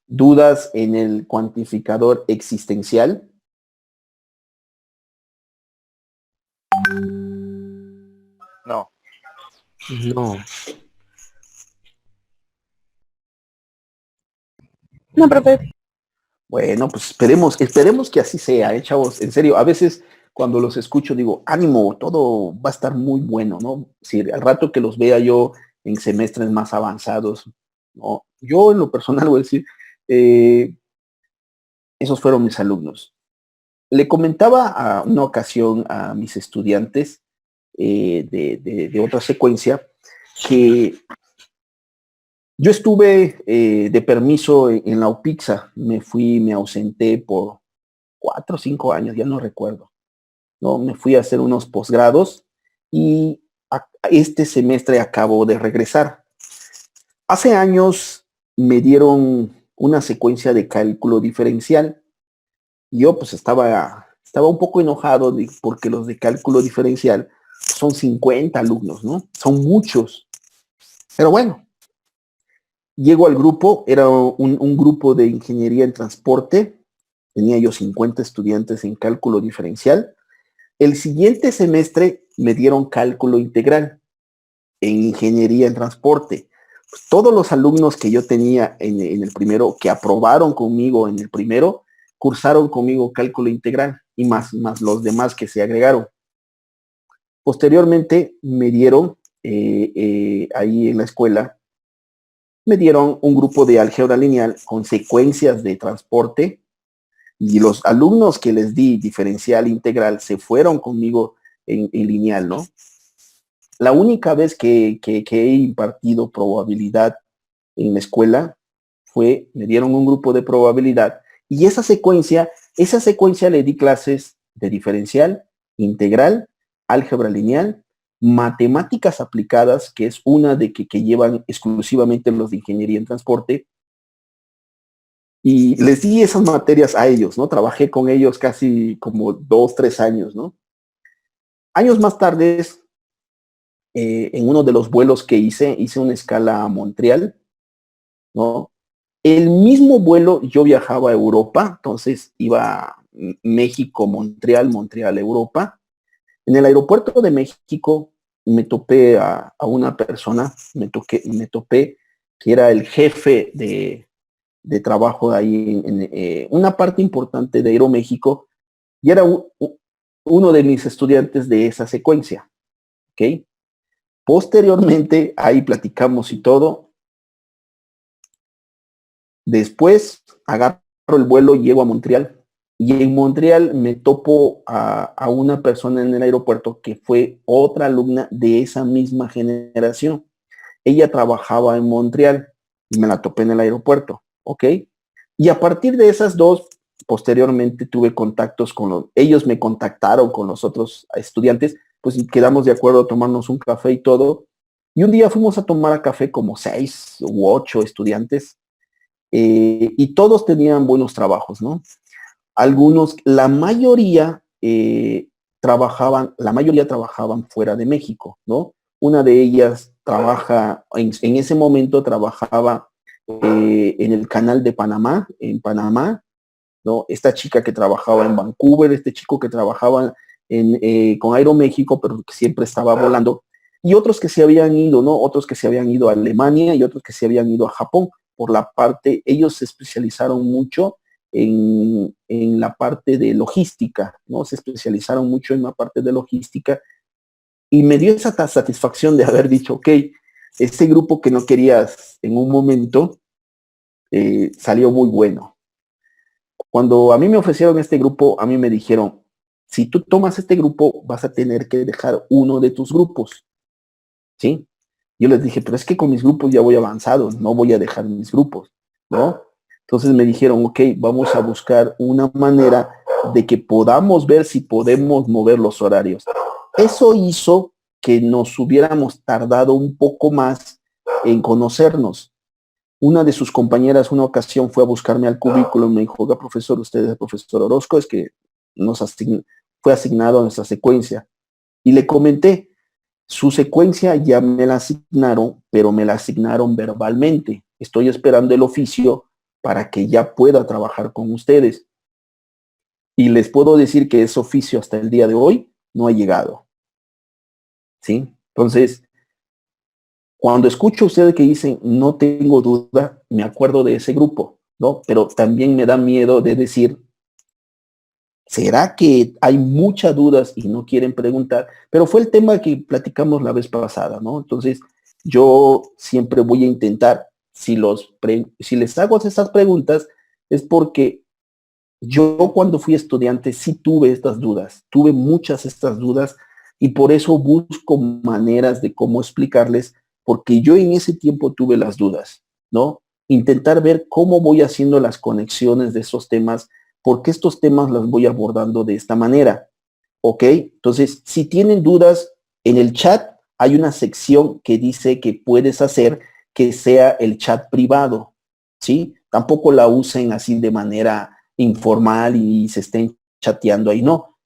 ¿Dudas en el cuantificador existencial? No. No. No, profe. Bueno, pues esperemos que así sea, chavos. En serio, a veces cuando los escucho digo, ánimo, todo va a estar muy bueno, ¿no? Si al rato que los vea yo en semestres más avanzados, ¿no? Yo en lo personal voy a decir, esos fueron mis alumnos. Le comentaba a una ocasión a mis estudiantes de otra secuencia que yo estuve de permiso en la UPIXA, me ausenté por 4 o 5 años, ya no recuerdo. ¿No? Me fui a hacer unos posgrados y este semestre acabo de regresar. Hace años me dieron una secuencia de cálculo diferencial. Yo pues estaba un poco enojado porque los de cálculo diferencial son 50 alumnos, ¿no? Son muchos. Pero bueno, llego al grupo, era un grupo de ingeniería en transporte tenía yo 50 estudiantes en cálculo diferencial. El siguiente semestre me dieron cálculo integral en ingeniería en transporte. Pues todos los alumnos que yo tenía en el primero, que aprobaron conmigo en el primero, cursaron conmigo cálculo integral y más los demás que se agregaron. Posteriormente me dieron, ahí en la escuela, me dieron un grupo de álgebra lineal con secuencias de transporte y los alumnos que les di diferencial integral se fueron conmigo en lineal, ¿no? La única vez que he impartido probabilidad en la escuela me dieron un grupo de probabilidad y esa secuencia le di clases de diferencial, integral, álgebra lineal, matemáticas aplicadas, que es una de que llevan exclusivamente los de ingeniería en transporte, y les di esas materias a ellos, ¿no? Trabajé con ellos casi como 2, 3 años, ¿no? Años más tarde, en uno de los vuelos que hice una escala a Montreal, ¿no? El mismo vuelo yo viajaba a Europa, entonces iba a México, Montreal, Montreal, Europa. En el aeropuerto de México me topé a una persona, me topé que era el jefe de trabajo ahí en una parte importante de Aeroméxico y era uno de mis estudiantes de esa secuencia, ¿ok? Posteriormente, ahí platicamos y todo. Después agarro el vuelo y llego a Montreal. Y en Montreal me topo a una persona en el aeropuerto que fue otra alumna de esa misma generación. Ella trabajaba en Montreal y me la topé en el aeropuerto, ¿ok? Y a partir de esas dos, posteriormente tuve contactos ellos me contactaron con los otros estudiantes, pues quedamos de acuerdo a tomarnos un café y todo. Y un día fuimos a tomar a café como 6 u 8 estudiantes y todos tenían buenos trabajos, ¿no? Algunos, la mayoría trabajaban fuera de México, ¿no? Una de ellas en ese momento trabajaba en el canal de Panamá, en Panamá, ¿no? Esta chica que trabajaba en Vancouver, este chico que trabajaba con Aeroméxico, pero que siempre estaba volando, y otros que se habían ido, ¿no? Otros que se habían ido a Alemania y otros que se habían ido a Japón. Por la parte, ellos se especializaron mucho en la parte de logística, ¿no? Se especializaron mucho en la parte de logística y me dio esa satisfacción de haber dicho, ok, este grupo que no querías en un momento salió muy bueno. Cuando a mí me ofrecieron este grupo, a mí me dijeron, si tú tomas este grupo, vas a tener que dejar uno de tus grupos, ¿sí? Yo les dije, pero es que con mis grupos ya voy avanzado, no voy a dejar mis grupos, ¿no? Entonces me dijeron, ok, vamos a buscar una manera de que podamos ver si podemos mover los horarios. Eso hizo que nos hubiéramos tardado un poco más en conocernos. Una de sus compañeras una ocasión fue a buscarme al cubículo y me dijo, oiga, profesor, usted es el profesor Orozco, es que fue asignado a nuestra secuencia. Y le comenté, su secuencia ya me la asignaron, pero me la asignaron verbalmente. Estoy esperando el oficio para que ya pueda trabajar con ustedes. Y les puedo decir que ese oficio hasta el día de hoy no ha llegado. ¿Sí? Entonces, cuando escucho a ustedes que dicen, no tengo duda, me acuerdo de ese grupo, ¿no? Pero también me da miedo de decir, ¿será que hay muchas dudas y no quieren preguntar? Pero fue el tema que platicamos la vez pasada, ¿no? Entonces, yo siempre voy a intentar, si les hago estas preguntas, es porque yo cuando fui estudiante sí tuve estas dudas, tuve muchas estas dudas y por eso busco maneras de cómo explicarles, porque yo en ese tiempo tuve las dudas, ¿no? Intentar ver cómo voy haciendo las conexiones de esos temas, porque estos temas los voy abordando de esta manera, ¿ok? Entonces, si tienen dudas, en el chat hay una sección que dice que puedes hacer que sea el chat privado, ¿sí? Tampoco la usen así de manera informal y se estén chateando ahí, no.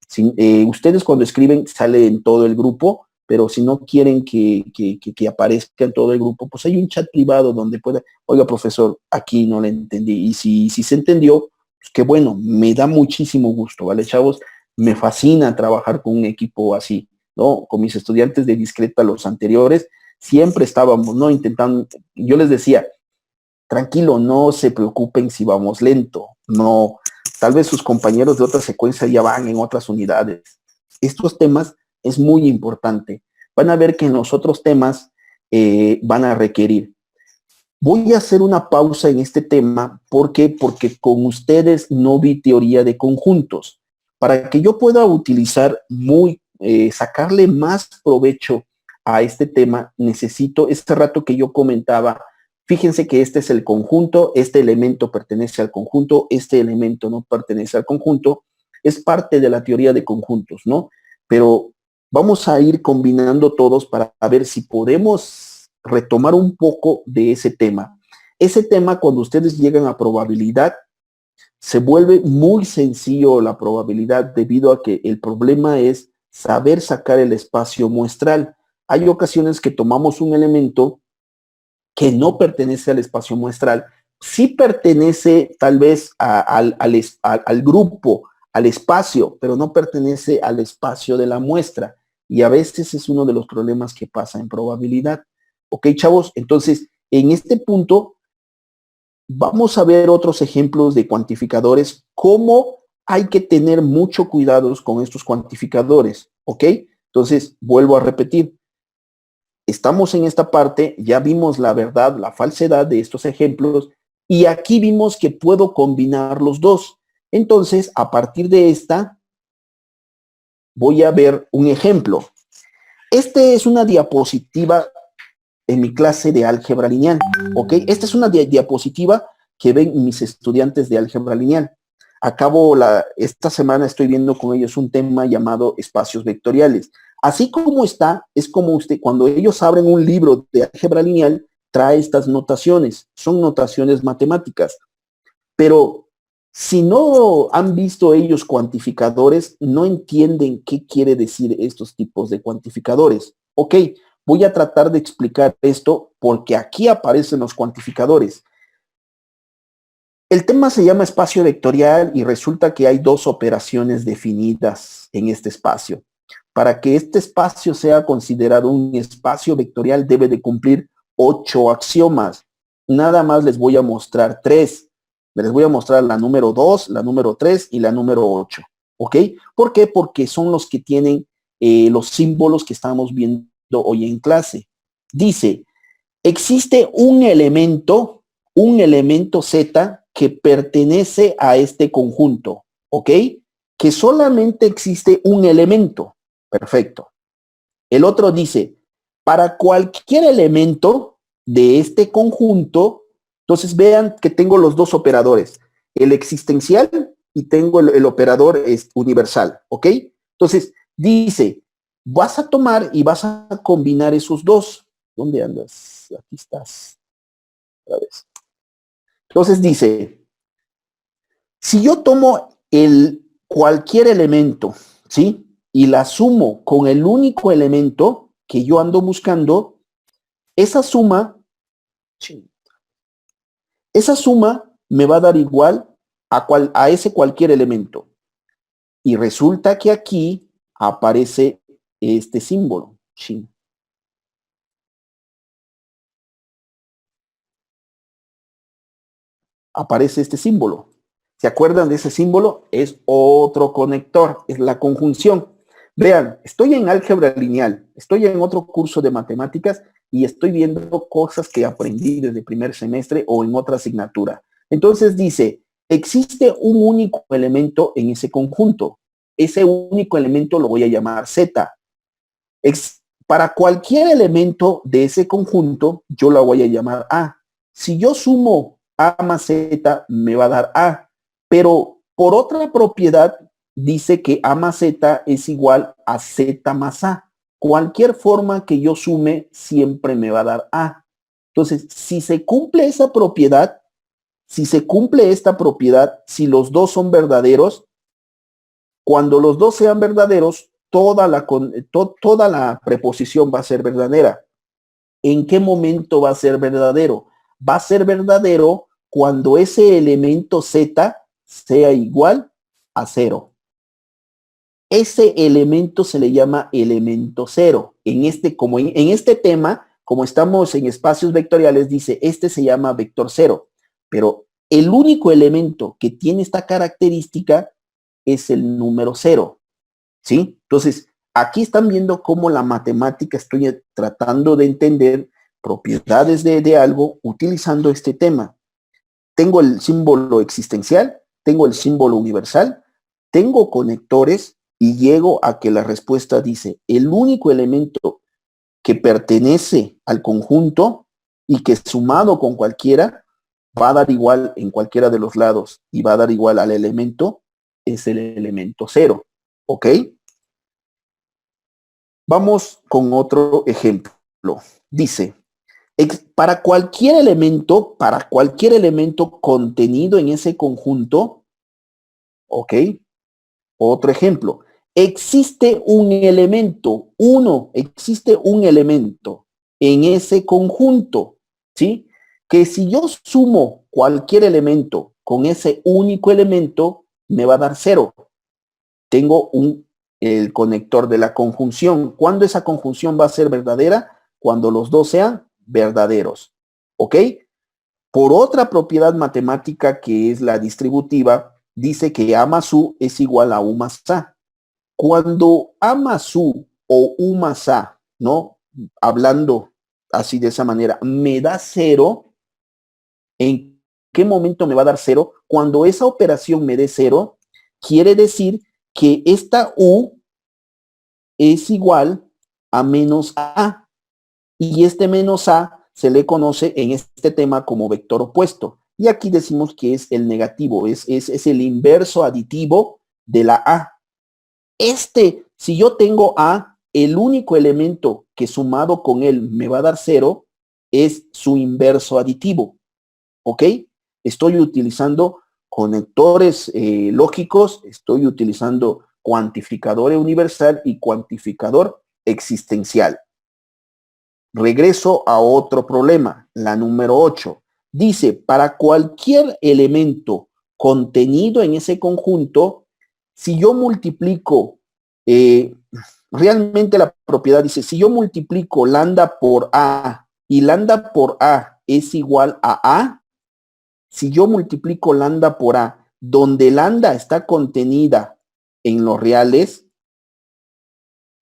Ustedes cuando escriben sale en todo el grupo, pero si no quieren que aparezca en todo el grupo, pues hay un chat privado donde pueda, oiga, profesor, aquí no le entendí. Y si se entendió, pues qué bueno, me da muchísimo gusto, ¿vale, chavos? Me fascina trabajar con un equipo así, ¿no? Con mis estudiantes de discreta, los anteriores, siempre estábamos, ¿no? Intentando, yo les decía, tranquilo, no se preocupen si vamos lento, no, tal vez sus compañeros de otra secuencia ya van en otras unidades. Estos temas es muy importante. Van a ver que en los otros temas van a requerir. Voy a hacer una pausa en este tema. ¿Por qué? Porque con ustedes no vi teoría de conjuntos. Para que yo pueda utilizar sacarle más provecho a este tema, necesito este rato que yo comentaba. Fíjense que este es el conjunto, este elemento pertenece al conjunto, este elemento no pertenece al conjunto. Es parte de la teoría de conjuntos, ¿no? Pero vamos a ir combinando todos para ver si podemos retomar un poco de ese tema. Ese tema, cuando ustedes llegan a probabilidad, se vuelve muy sencillo la probabilidad debido a que el problema es saber sacar el espacio muestral. Hay ocasiones que tomamos un elemento que no pertenece al espacio muestral, sí pertenece tal vez al grupo, al espacio, pero no pertenece al espacio de la muestra. Y a veces es uno de los problemas que pasa en probabilidad. Ok, chavos, entonces en este punto vamos a ver otros ejemplos de cuantificadores, cómo hay que tener mucho cuidado con estos cuantificadores. Ok, entonces vuelvo a repetir. Estamos en esta parte, ya vimos la verdad, la falsedad de estos ejemplos y aquí vimos que puedo combinar los dos. Entonces, a partir de esta, voy a ver un ejemplo. Este es una diapositiva en mi clase de álgebra lineal, ¿ok? Esta es una diapositiva que ven mis estudiantes de álgebra lineal. Esta semana estoy viendo con ellos un tema llamado espacios vectoriales. Así como está, es como cuando ellos abren un libro de álgebra lineal, trae estas notaciones, son notaciones matemáticas. Pero si no han visto ellos cuantificadores, no entienden qué quiere decir estos tipos de cuantificadores. Ok, voy a tratar de explicar esto porque aquí aparecen los cuantificadores. El tema se llama espacio vectorial y resulta que hay dos operaciones definidas en este espacio. Para que este espacio sea considerado un espacio vectorial debe de cumplir 8 axiomas. Nada más les voy a mostrar 3. Les voy a mostrar la número 2, la número 3 y la número 8. ¿Ok? ¿Por qué? Porque son los que tienen los símbolos que estamos viendo hoy en clase. Dice, existe un elemento Z que pertenece a este conjunto. ¿Ok? Que solamente existe un elemento. Perfecto. El otro dice, para cualquier elemento de este conjunto, entonces vean que tengo los dos operadores, el existencial y tengo el operador universal, ¿ok? Entonces dice, vas a tomar y vas a combinar esos dos. ¿Dónde andas? Aquí estás. Otra vez. Entonces dice, si yo tomo cualquier elemento, ¿sí? Y la sumo con el único elemento que yo ando buscando, esa suma me va a dar igual a ese cualquier elemento. Y resulta que aquí aparece este símbolo. Aparece este símbolo. ¿Se acuerdan de ese símbolo? Es otro conector, es la conjunción. Vean, estoy en álgebra lineal, estoy en otro curso de matemáticas y estoy viendo cosas que aprendí desde primer semestre o en otra asignatura. Entonces dice, existe un único elemento en ese conjunto. Ese único elemento lo voy a llamar Z. Para cualquier elemento de ese conjunto, yo lo voy a llamar A. Si yo sumo A más Z, me va a dar A. Pero por otra propiedad, dice que A más Z es igual a Z más A. Cualquier forma que yo sume siempre me va a dar A. Entonces, si se cumple esa propiedad, si se cumple esta propiedad, si los dos son verdaderos, cuando los dos sean verdaderos, toda la preposición va a ser verdadera. ¿En qué momento va a ser verdadero? Va a ser verdadero cuando ese elemento Z sea igual a 0. Ese elemento se le llama elemento 0. En este tema, como estamos en espacios vectoriales, dice, este se llama vector 0. Pero el único elemento que tiene esta característica es el número 0. ¿Sí? Entonces, aquí están viendo cómo la matemática estoy tratando de entender propiedades de algo utilizando este tema. Tengo el símbolo existencial, tengo el símbolo universal, tengo conectores y llego a que la respuesta dice, el único elemento que pertenece al conjunto y que sumado con cualquiera va a dar igual en cualquiera de los lados y va a dar igual al elemento, es el elemento 0. ¿Ok? Vamos con otro ejemplo. Dice, para cualquier elemento contenido en ese conjunto, ¿ok? Otro ejemplo, existe un elemento en ese conjunto, ¿sí? Que si yo sumo cualquier elemento con ese único elemento, me va a dar 0. Tengo el conector de la conjunción. ¿Cuándo esa conjunción va a ser verdadera? Cuando los dos sean verdaderos. ¿Ok? Por otra propiedad matemática que es la distributiva, dice que A más U es igual a U más A. Cuando A más U o U más A, ¿no? Hablando así de esa manera, me da 0, ¿en qué momento me va a dar 0? Cuando esa operación me dé 0, quiere decir que esta U es igual a menos A. Y este menos A se le conoce en este tema como vector opuesto. Y aquí decimos que es el negativo, es el inverso aditivo de la A. Si yo tengo A, el único elemento que sumado con él me va a dar 0 es su inverso aditivo. ¿Ok? Estoy utilizando conectores lógicos, estoy utilizando cuantificador universal y cuantificador existencial. Regreso a otro problema, la número 8. Dice, para cualquier elemento contenido en ese conjunto, si yo multiplico, realmente la propiedad dice, si yo multiplico lambda por A y lambda por A es igual a A, si yo multiplico lambda por A, donde lambda está contenida en los reales,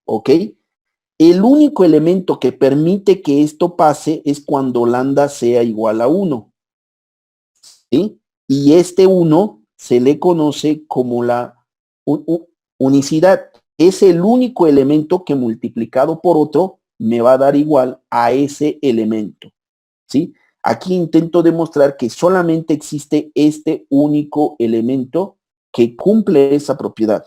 ¿ok? El único elemento que permite que esto pase es cuando lambda sea igual a 1. ¿Sí? Y este 1 se le conoce como la unicidad. Es el único elemento que multiplicado por otro me va a dar igual a ese elemento. ¿Sí? Aquí intento demostrar que solamente existe este único elemento que cumple esa propiedad.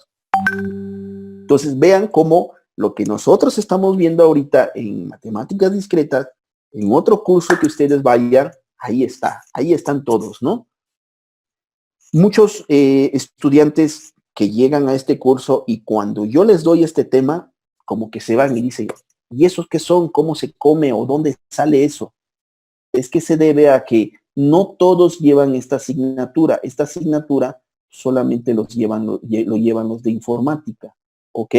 Entonces vean cómo lo que nosotros estamos viendo ahorita en matemáticas discretas, en otro curso que ustedes vayan, ahí está, ahí están todos, ¿no? Muchos estudiantes que llegan a este curso y cuando yo les doy este tema, como que se van y dicen, ¿y esos qué son? ¿Cómo se come? ¿O dónde sale eso? Es que se debe a que no todos llevan esta asignatura. Esta asignatura solamente lo llevan los de informática, ¿ok?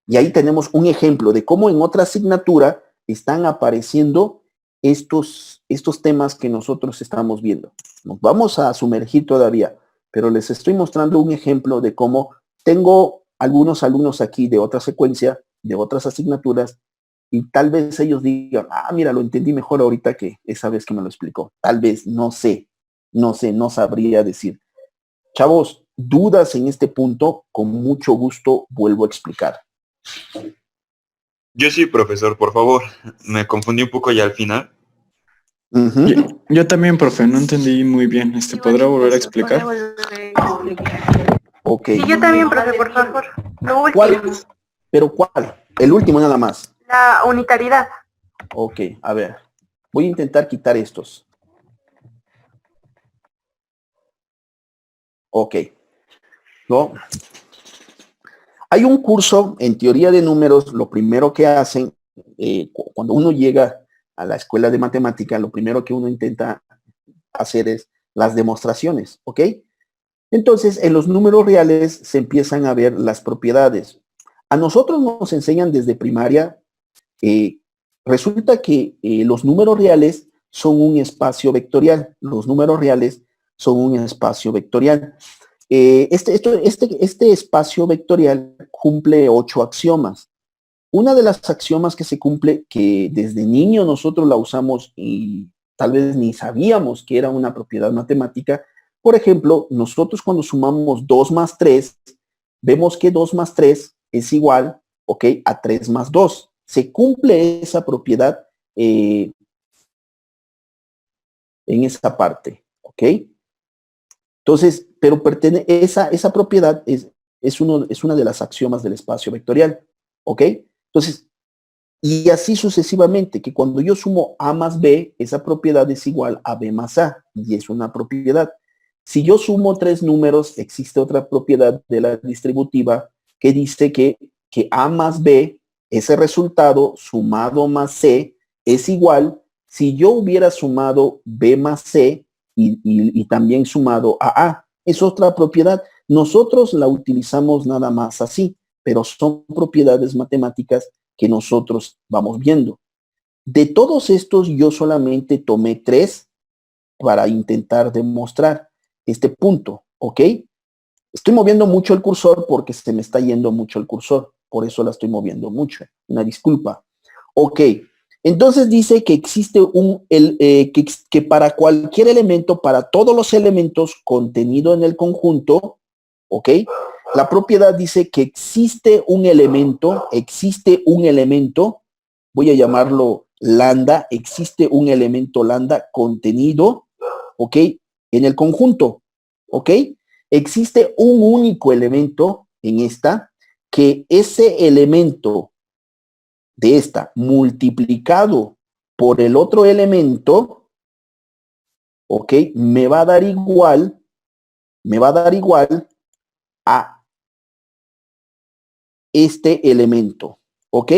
Y ahí tenemos un ejemplo de cómo en otra asignatura están apareciendo estos temas que nosotros estamos viendo. Nos vamos a sumergir todavía, pero les estoy mostrando un ejemplo de cómo tengo algunos alumnos aquí de otra secuencia, de otras asignaturas, y tal vez ellos digan, mira, lo entendí mejor ahorita que esa vez que me lo explicó. Tal vez, no sabría decir. Chavos, dudas en este punto, con mucho gusto vuelvo a explicar. Yo sí, profesor, por favor. Me confundí un poco ya al final. Yo también, profe, no entendí muy bien. ¿Podrá volver a explicar? Ok. Sí, yo también, profe, por favor. Lo último. ¿Cuál? ¿Pero cuál? El último nada más. La unitariedad. Ok, a ver. Voy a intentar quitar estos. Ok. ¿No? Hay un curso en teoría de números, lo primero que hacen, cuando uno llega a la escuela de matemática, lo primero que uno intenta hacer es las demostraciones, ¿ok? Entonces, en los números reales se empiezan a ver las propiedades. A nosotros nos enseñan desde primaria, resulta que los números reales son un espacio vectorial. Los números reales son un espacio vectorial. Este espacio vectorial cumple 8 axiomas. Una de las axiomas que se cumple, que desde niño nosotros la usamos y tal vez ni sabíamos que era una propiedad matemática. Por ejemplo, nosotros cuando sumamos 2 más 3, vemos que 2 más 3 es igual, ¿ok?, a 3 más 2. Se cumple esa propiedad en esa parte, ¿ok? Entonces, pero esa propiedad es una de las axiomas del espacio vectorial, ¿ok? Entonces, y así sucesivamente, que cuando yo sumo A más B, esa propiedad es igual a B más A, y es una propiedad. Si yo sumo 3 números, existe otra propiedad de la distributiva que dice que A más B, ese resultado sumado más C, es igual, si yo hubiera sumado B más C y también sumado a A. Es otra propiedad. Nosotros la utilizamos nada más así, pero son propiedades matemáticas que nosotros vamos viendo. De todos estos, yo solamente tomé 3 para intentar demostrar este punto, ¿ok? Estoy moviendo mucho el cursor porque se me está yendo mucho el cursor, por eso la estoy moviendo mucho. Una disculpa. Ok, entonces dice que existe que para cualquier elemento, para todos los elementos contenido en el conjunto, ¿ok? La propiedad dice que existe un elemento, voy a llamarlo lambda, existe un elemento lambda contenido, ¿ok?, en el conjunto, ¿ok? Existe un único elemento en esta, que ese elemento de esta multiplicado por el otro elemento, ¿ok?, me va a dar igual a este elemento, ¿ok?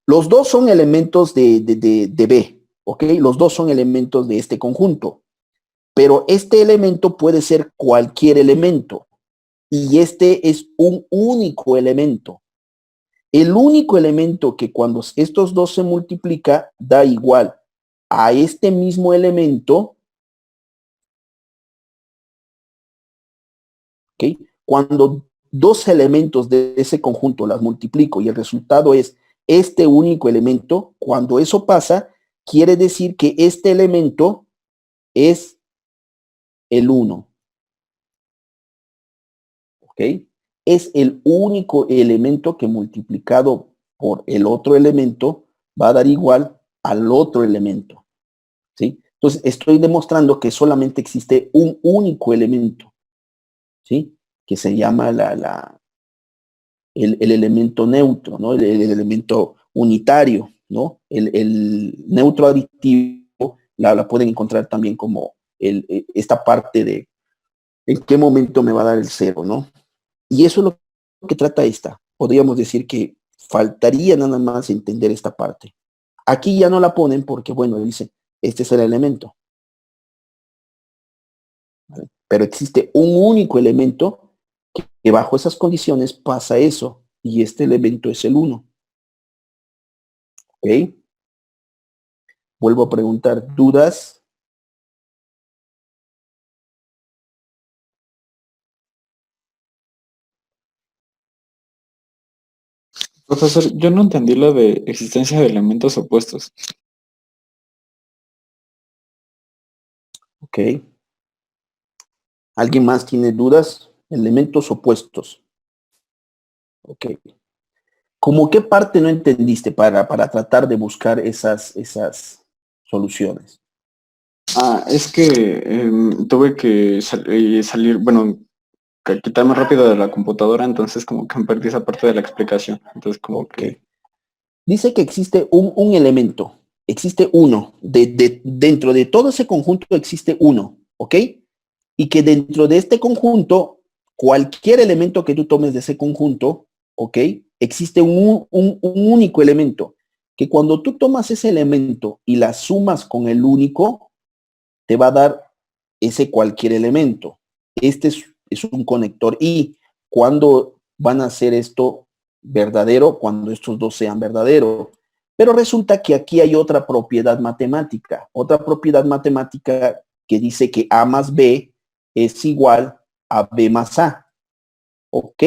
Los dos son elementos de B, ¿ok? Los dos son elementos de este conjunto, pero este elemento puede ser cualquier elemento y este es un único elemento. El único elemento que cuando estos dos se multiplica da igual a este mismo elemento, ¿ok? Cuando dos elementos de ese conjunto las multiplico y el resultado es este único elemento, cuando eso pasa, quiere decir que este elemento es el 1. ¿Ok? Es el único elemento que multiplicado por el otro elemento va a dar igual al otro elemento. ¿Sí? Entonces, estoy demostrando que solamente existe un único elemento, ¿sí?, que se llama el elemento neutro, ¿no? El elemento unitario, ¿no? El neutro aditivo la pueden encontrar también como esta parte de en qué momento me va a dar el 0, ¿no? Y eso es lo que trata esta. Podríamos decir que faltaría nada más entender esta parte. Aquí ya no la ponen porque, bueno, dice, este es el elemento. ¿Vale? Pero existe un único elemento que bajo esas condiciones pasa eso, y este elemento es el 1. ¿Ok? Vuelvo a preguntar, ¿dudas? Profesor, yo no entendí lo de existencia de elementos opuestos. Ok. ¿Alguien más tiene dudas? Elementos opuestos. Ok. ¿Cómo qué parte no entendiste para tratar de buscar esas soluciones? Es que tuve que salir, bueno, quitarme rápido de la computadora, entonces como que me perdí esa parte de la explicación. Entonces como Ok. que... Dice que existe un elemento, existe uno. Dentro de todo ese conjunto existe uno, ¿ok? Y que dentro de este conjunto, cualquier elemento que tú tomes de ese conjunto, ¿ok?, existe un único elemento, que cuando tú tomas ese elemento y la sumas con el único, te va a dar ese cualquier elemento. Este es un conector y cuando van a hacer esto verdadero, cuando estos dos sean verdaderos. Pero resulta que aquí hay otra propiedad matemática que dice que A más B es igual a B más A. ¿Ok?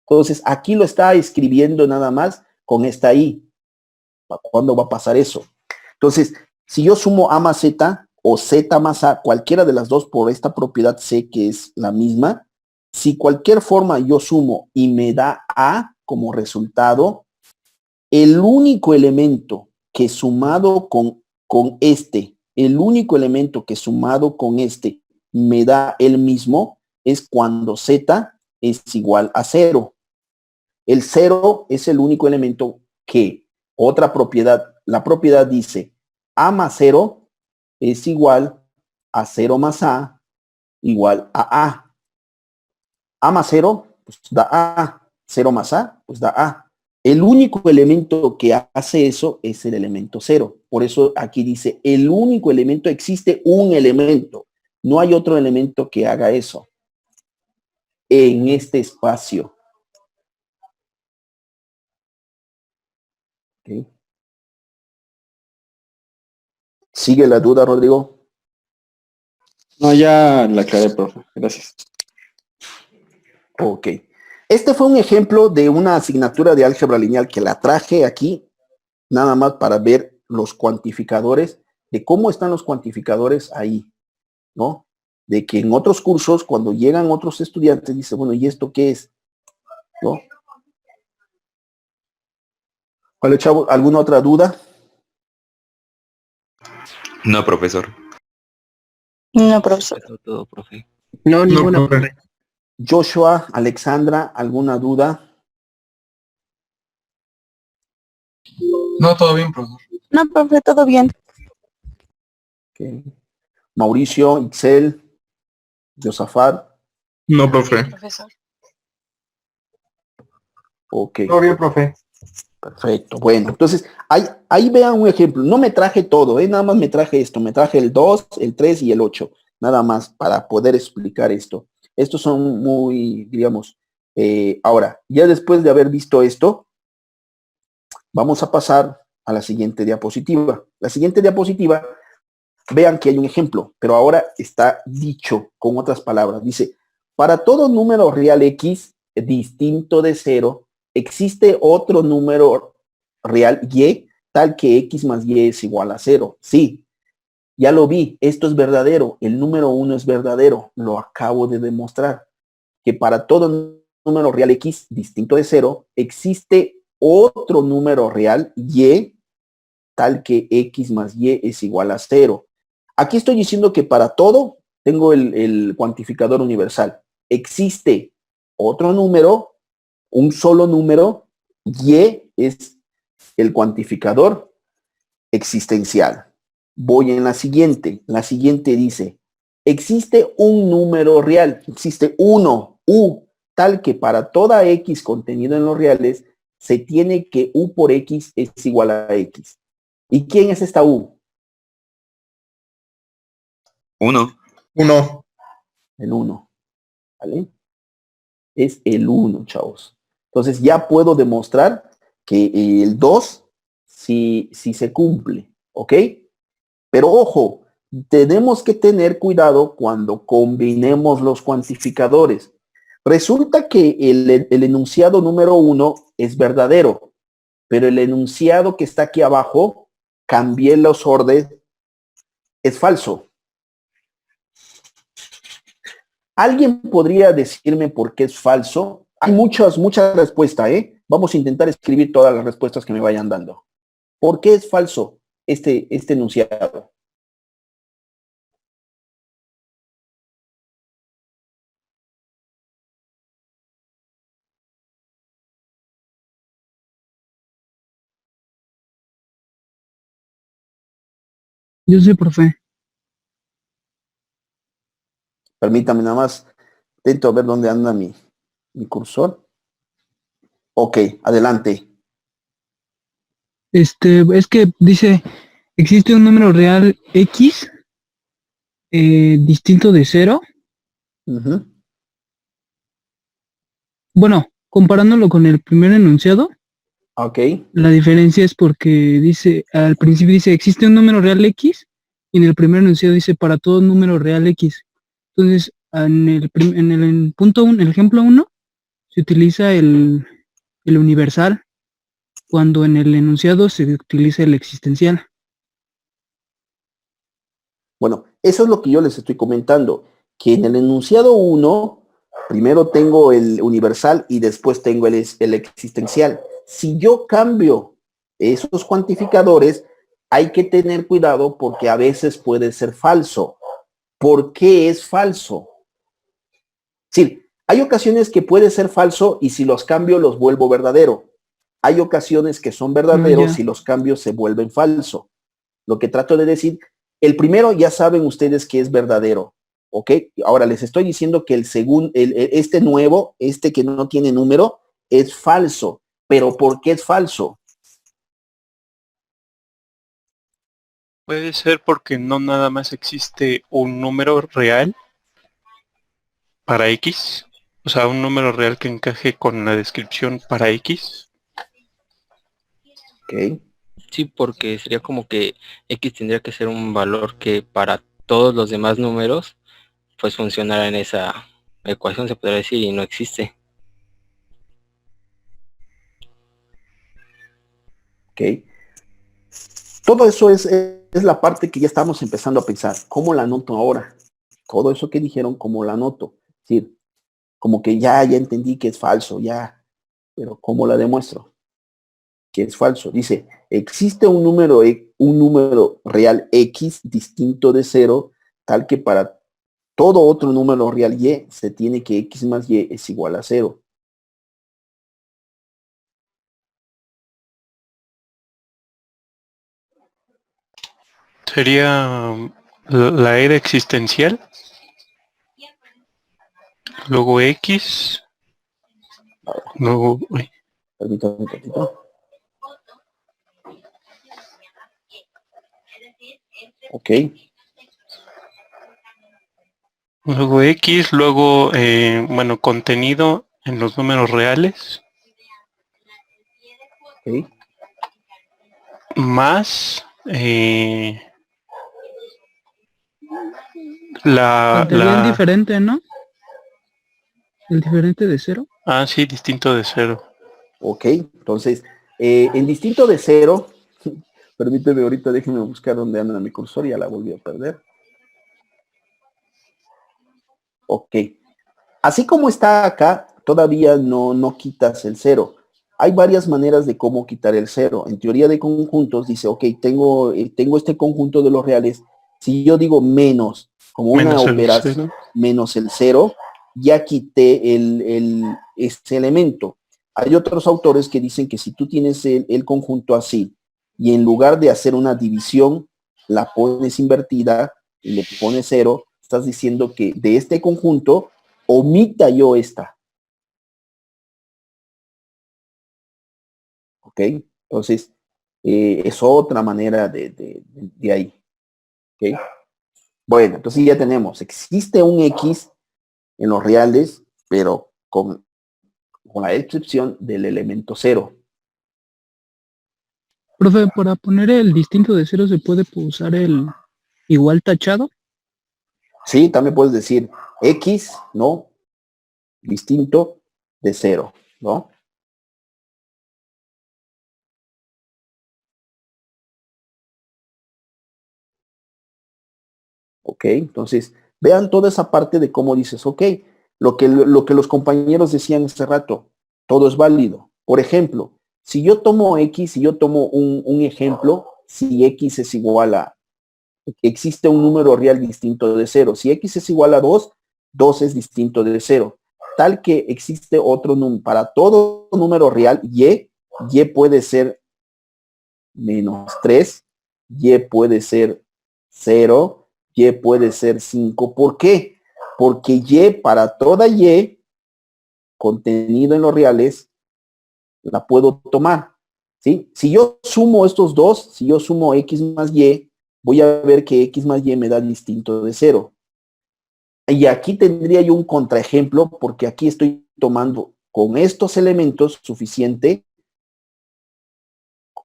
Entonces, aquí lo está escribiendo nada más con esta I. ¿Cuándo va a pasar eso? Entonces, si yo sumo A más Z o Z más A, cualquiera de las dos por esta propiedad sé que es la misma, si cualquier forma yo sumo y me da A como resultado, el único elemento que sumado el único elemento que sumado con este me da el mismo es cuando Z es igual a 0. El 0 es el único elemento que otra propiedad, la propiedad dice A más 0 es igual a 0 más A igual a A. A más 0, pues da A. 0 más A, pues da A. El único elemento que hace eso es el elemento 0. Por eso aquí dice, el único elemento, existe un elemento. No hay otro elemento que haga eso en este espacio. ¿Okay? ¿Sigue la duda, Rodrigo? No, ya la aclaré, profe. Gracias. Ok. Este fue un ejemplo de una asignatura de álgebra lineal que la traje aquí, nada más para ver los cuantificadores, de cómo están los cuantificadores ahí, ¿no? De que en otros cursos, cuando llegan otros estudiantes, dicen, bueno, ¿y esto qué es? ¿No? ¿Vale, chavo? ¿Alguna otra duda? No, profesor. No, profesor. Todo, profe. No, ninguna. No, profe. Joshua, Alexandra, ¿alguna duda? No, todo bien, profesor. No, profe, todo bien. Okay. Mauricio, Ixel, Josafat. No, profe. Profesor. Ok. Todo bien, profe. Perfecto. Bueno, entonces, ahí vean un ejemplo. No me traje todo, nada más me traje esto. Me traje el 2, el 3 y el 8. Nada más para poder explicar esto. Estos son muy, digamos, ahora, ya después de haber visto esto, vamos a pasar a la siguiente diapositiva. La siguiente diapositiva, vean que hay un ejemplo, pero ahora está dicho con otras palabras. Dice, para todo número real X distinto de 0, existe otro número real Y tal que X más Y es igual a 0. Sí, ya lo vi, esto es verdadero, el número 1 es verdadero, lo acabo de demostrar, que para todo número real X distinto de 0, existe otro número real Y tal que X más Y es igual a 0. Aquí estoy diciendo que para todo tengo el cuantificador universal. Existe otro número, un solo número, Y es el cuantificador existencial. Voy en la siguiente. La siguiente dice, existe un número real, existe uno, U, tal que para toda X contenido en los reales, se tiene que U por X es igual a X. ¿Y quién es esta U? 1. 1. El 1. ¿Vale? Es el 1, chavos. Entonces ya puedo demostrar que el 2 sí se cumple, ¿ok? Pero ojo, tenemos que tener cuidado cuando combinemos los cuantificadores. Resulta que el enunciado número 1 es verdadero, pero el enunciado que está aquí abajo, cambié los órdenes, es falso. ¿Alguien podría decirme por qué es falso? Hay muchas respuestas, ¿eh? Vamos a intentar escribir todas las respuestas que me vayan dando. ¿Por qué es falso este enunciado? Yo sé, profe. Permítame nada más. Intento ver dónde anda mi cursor. Ok, adelante. Es que dice, existe un número real X distinto de cero. Ujú. Bueno, comparándolo con el primer enunciado, Ok, la diferencia es porque dice, al principio dice, existe un número real X, y en el primer enunciado dice, para todo número real X. Entonces, en el punto 1, el ejemplo 1, se utiliza el universal, cuando en el enunciado se utiliza el existencial. bueno, eso es lo que yo les estoy comentando, que en el enunciado 1, primero tengo el universal y después tengo el existencial. Si yo cambio esos cuantificadores, hay que tener cuidado porque a veces puede ser falso. ¿Por qué es falso? Sí, hay ocasiones que puede ser falso y si los cambio los vuelvo verdadero. Hay ocasiones que son verdaderos ya. y los cambios se vuelven falso. Lo que trato de decir, el primero ya saben ustedes que es verdadero, ¿ok? Ahora les estoy diciendo que el segundo, este nuevo, este que no tiene número, es falso. ¿Pero por qué es falso? Puede ser porque no nada más existe un número real para X. O sea, un número real que encaje con la descripción para X. ¿Ok? Sí, porque sería como que X tendría que ser un valor que para todos los demás números pues funcionara en esa ecuación, se podría decir, y no existe. ¿Ok? Todo eso es la parte que ya estamos empezando a pensar. ¿Cómo la anoto ahora? Todo eso que dijeron, ¿cómo la anoto? Es decir, como que ya entendí que es falso, ya, pero ¿cómo la demuestro? Que es falso. Dice, existe un número real X distinto de cero, tal que para todo otro número real Y se tiene que X más Y es igual a cero. Sería la era existencial. Luego X. Luego... uy, Permítame un ratito. Ok, luego X. Luego, bueno, contenido en los números reales. ok. Más... Faltaría el diferente, ¿no? El diferente de cero. Ah, sí, distinto de cero. Ok, entonces, en distinto de cero, permíteme ahorita, déjenme buscar dónde anda mi cursor, ya la volví a perder. Ok, así como está acá, todavía no quitas el cero. Hay varias maneras de cómo quitar el cero. En teoría de conjuntos dice, ok, tengo este conjunto de los reales. Si yo digo menos, como una Menos el operación, cero. menos el cero, ya quité este elemento. Hay otros autores que dicen que si tú tienes el conjunto así y en lugar de hacer una división, la pones invertida y le pones cero, estás diciendo que de este conjunto omita yo esta. ¿Ok? Entonces, es otra manera de ahí. ¿Ok? Bueno, entonces ya tenemos, existe un X en los reales, pero con la excepción del elemento cero. Profe, para poner el distinto de cero se puede usar el igual tachado. Sí, también puedes decir X, ¿no? Distinto de cero, ¿no? ¿Ok? Entonces, vean toda esa parte de cómo dices, ok, lo que los compañeros decían hace rato, todo es válido. Por ejemplo, si yo tomo X, si yo tomo un ejemplo, si X es igual a, existe un número real distinto de cero. Si X es igual a 2, 2 es distinto de cero. Tal que existe otro número, para todo número real, Y puede ser menos 3, Y puede ser 0, Y puede ser 5. ¿Por qué? Porque Y, para toda Y, contenido en los reales, la puedo tomar. ¿Sí? Si yo sumo estos dos, si yo sumo X más Y, voy a ver que X más Y me da distinto de 0. Y aquí tendría yo un contraejemplo, porque aquí estoy tomando con estos elementos suficiente,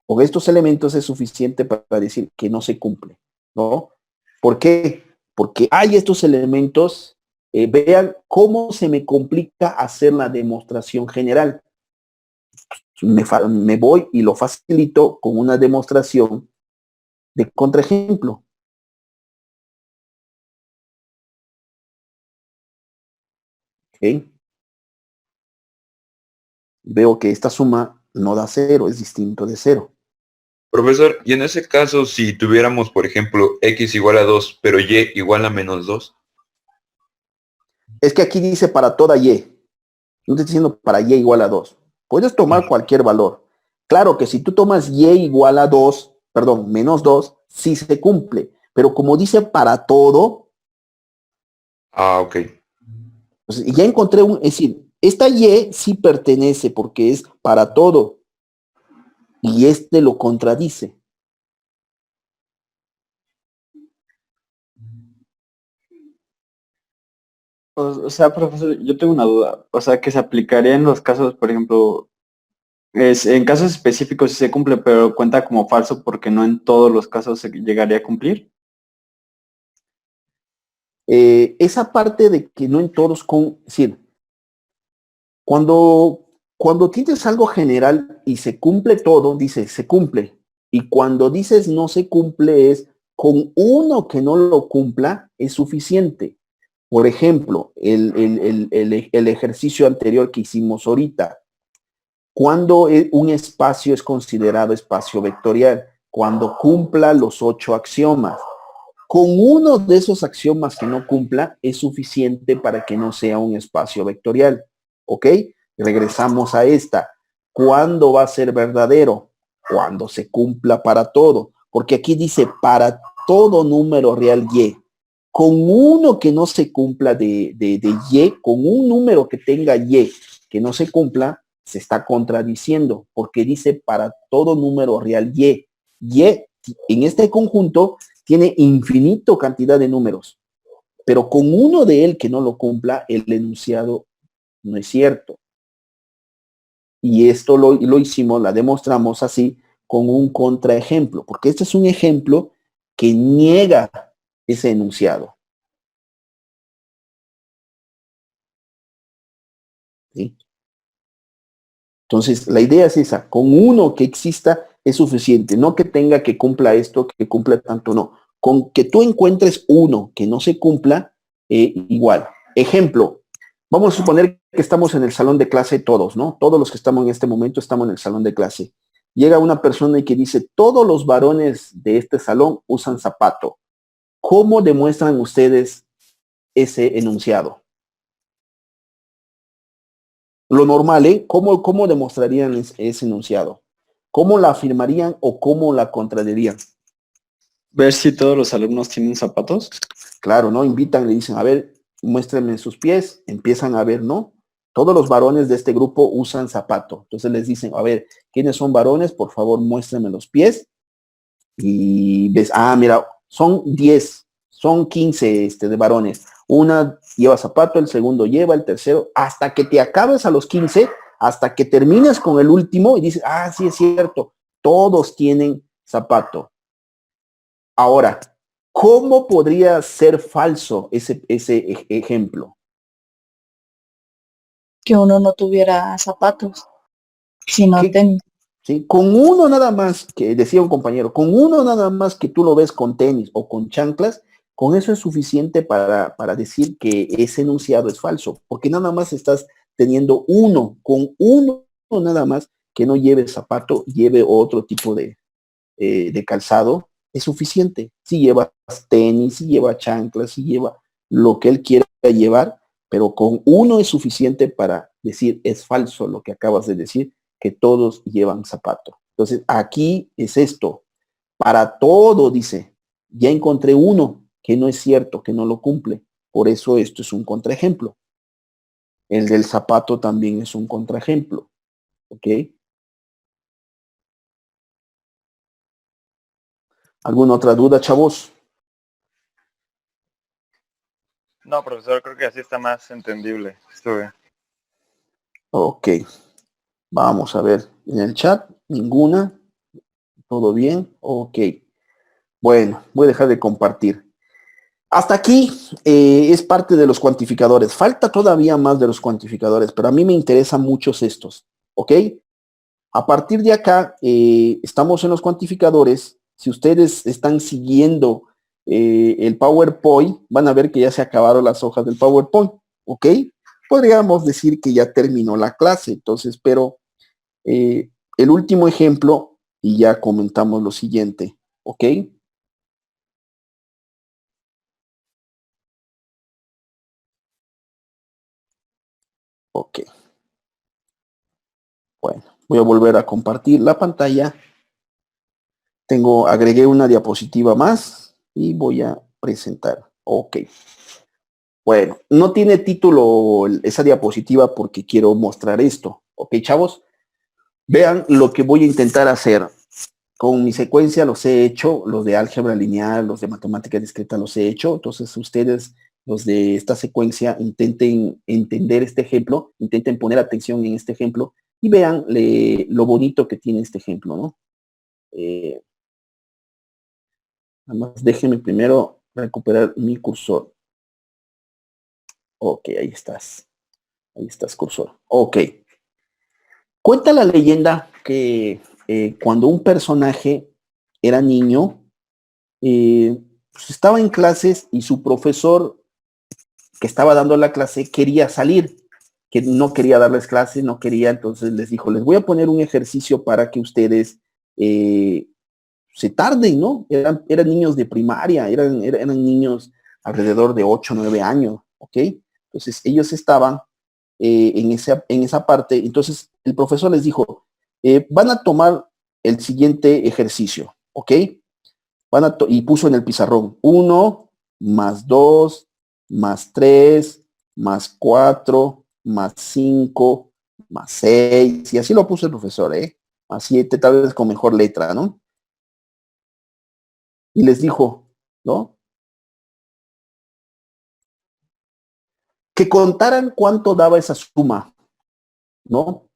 con estos elementos es suficiente para decir que no se cumple, ¿no? ¿Por qué? Porque hay estos elementos, vean cómo se me complica hacer la demostración general. Me voy y lo facilito con una demostración de contraejemplo. ¿Ok? Veo que esta suma no da 0, es distinto de 0. Profesor, y en ese caso, si tuviéramos, por ejemplo, x igual a 2, pero y igual a menos 2. Es que aquí dice para toda y. No estoy diciendo para y igual a 2. Puedes tomar cualquier valor. Claro que si tú tomas y igual a 2, perdón, menos 2, sí se cumple. Pero como dice para todo, Ok. pues ya encontré es decir, esta y sí pertenece porque es para todo. Y este lo contradice. O sea, profesor, yo tengo una duda. O sea, que se aplicaría en los casos, por ejemplo, en casos específicos sí se cumple, pero cuenta como falso porque no en todos los casos se llegaría a cumplir. Esa parte de que no en todos es decir, cuando tienes algo general y se cumple todo, dice se cumple. Y cuando dices no se cumple es con uno que no lo cumpla es suficiente. Por ejemplo, el ejercicio anterior que hicimos ahorita. Cuando un espacio es considerado espacio vectorial, cuando cumpla los 8 axiomas. Con uno de esos axiomas que no cumpla es suficiente para que no sea un espacio vectorial. ¿Ok? Regresamos a esta. ¿Cuándo va a ser verdadero? Cuando se cumpla para todo. Porque aquí dice para todo número real y. Con uno que no se cumpla de y, con un número que tenga y que no se cumpla, se está contradiciendo, porque dice para todo número real y. Y en este conjunto tiene infinito cantidad de números, pero con uno de él que no lo cumpla, el enunciado no es cierto. Y esto lo hicimos, la demostramos así con un contraejemplo, porque este es un ejemplo que niega ese enunciado. ¿Sí? Entonces, la idea es esa, con uno que exista es suficiente, no que tenga que cumpla esto, que cumpla tanto, no. Con que tú encuentres uno que no se cumpla, igual. Ejemplo, vamos a suponer que estamos en el salón de clase todos, ¿no? Todos los que estamos en este momento estamos en el salón de clase. Llega una persona y que dice, todos los varones de este salón usan zapato. ¿Cómo demuestran ustedes ese enunciado? Lo normal, ¿eh? ¿Cómo demostrarían ese enunciado? ¿Cómo la afirmarían o cómo la contradirían? Ver si todos los alumnos tienen zapatos. Claro, ¿no? Invitan, le dicen, a ver, muéstrenme sus pies, empiezan a ver, ¿no? Todos los varones de este grupo usan zapato. Entonces les dicen, a ver, ¿quiénes son varones? Por favor, muéstrenme los pies. Y ves, mira, son 10, son 15 de varones. Una lleva zapato, el segundo lleva, el tercero, hasta que te acabes a los 15, hasta que termines con el último y dices, sí es cierto, todos tienen zapato. Ahora, ¿cómo podría ser falso ese ejemplo? Que uno no tuviera zapatos, sino tenis. ¿Sí? Con uno nada más, que decía un compañero, con uno nada más que tú lo ves con tenis o con chanclas, con eso es suficiente para decir que ese enunciado es falso, porque nada más estás teniendo uno, con uno nada más que no lleve zapato, lleve otro tipo de calzado, es suficiente. Si llevas tenis, si lleva chanclas, si lleva lo que él quiera llevar, pero con uno es suficiente para decir es falso lo que acabas de decir, que todos llevan zapato. Entonces, aquí es esto. Para todo, dice, ya encontré uno que no es cierto, que no lo cumple. Por eso esto es un contraejemplo. El del zapato también es un contraejemplo. ¿Ok? ¿Alguna otra duda, chavos? No, profesor, creo que así está más entendible. Estuve. Ok. Vamos a ver en el chat. Ninguna. ¿Todo bien? Ok. Bueno, voy a dejar de compartir. Hasta aquí es parte de los cuantificadores. Falta todavía más de los cuantificadores, pero a mí me interesan muchos estos. ¿Ok? A partir de acá, estamos en los cuantificadores. Si ustedes están siguiendo el PowerPoint, van a ver que ya se acabaron las hojas del PowerPoint. ¿Ok? Podríamos decir que ya terminó la clase. Entonces, pero el último ejemplo y ya comentamos lo siguiente. ¿Ok? Ok. Bueno, voy a volver a compartir la pantalla. Agregué una diapositiva más y voy a presentar. Ok. Bueno, no tiene título esa diapositiva porque quiero mostrar esto. Ok, chavos. Vean lo que voy a intentar hacer. Con mi secuencia los he hecho, los de álgebra lineal, los de matemática discreta los he hecho. Entonces ustedes, los de esta secuencia, intenten entender este ejemplo, intenten poner atención en este ejemplo y vean lo bonito que tiene este ejemplo, ¿no? Nada más déjenme primero recuperar mi cursor. Ok, ahí estás. Ahí estás, cursor. Ok. Cuenta la leyenda que cuando un personaje era niño, pues estaba en clases y su profesor que estaba dando la clase quería salir, que no quería darles clases, no quería, entonces les dijo, les voy a poner un ejercicio para que ustedes se tarden, ¿no? Eran niños de primaria, eran niños alrededor de 8 o 9 años, ¿ok? Entonces ellos estaban en esa parte, entonces el profesor les dijo, van a tomar el siguiente ejercicio, ¿ok? Y puso en el pizarrón 1 más 2 más 3 más 4 más 5 más 6, y así lo puso el profesor, más 7, tal vez con mejor letra, ¿no? Y les dijo, ¿no? Que contaran cuánto daba esa suma, ¿no?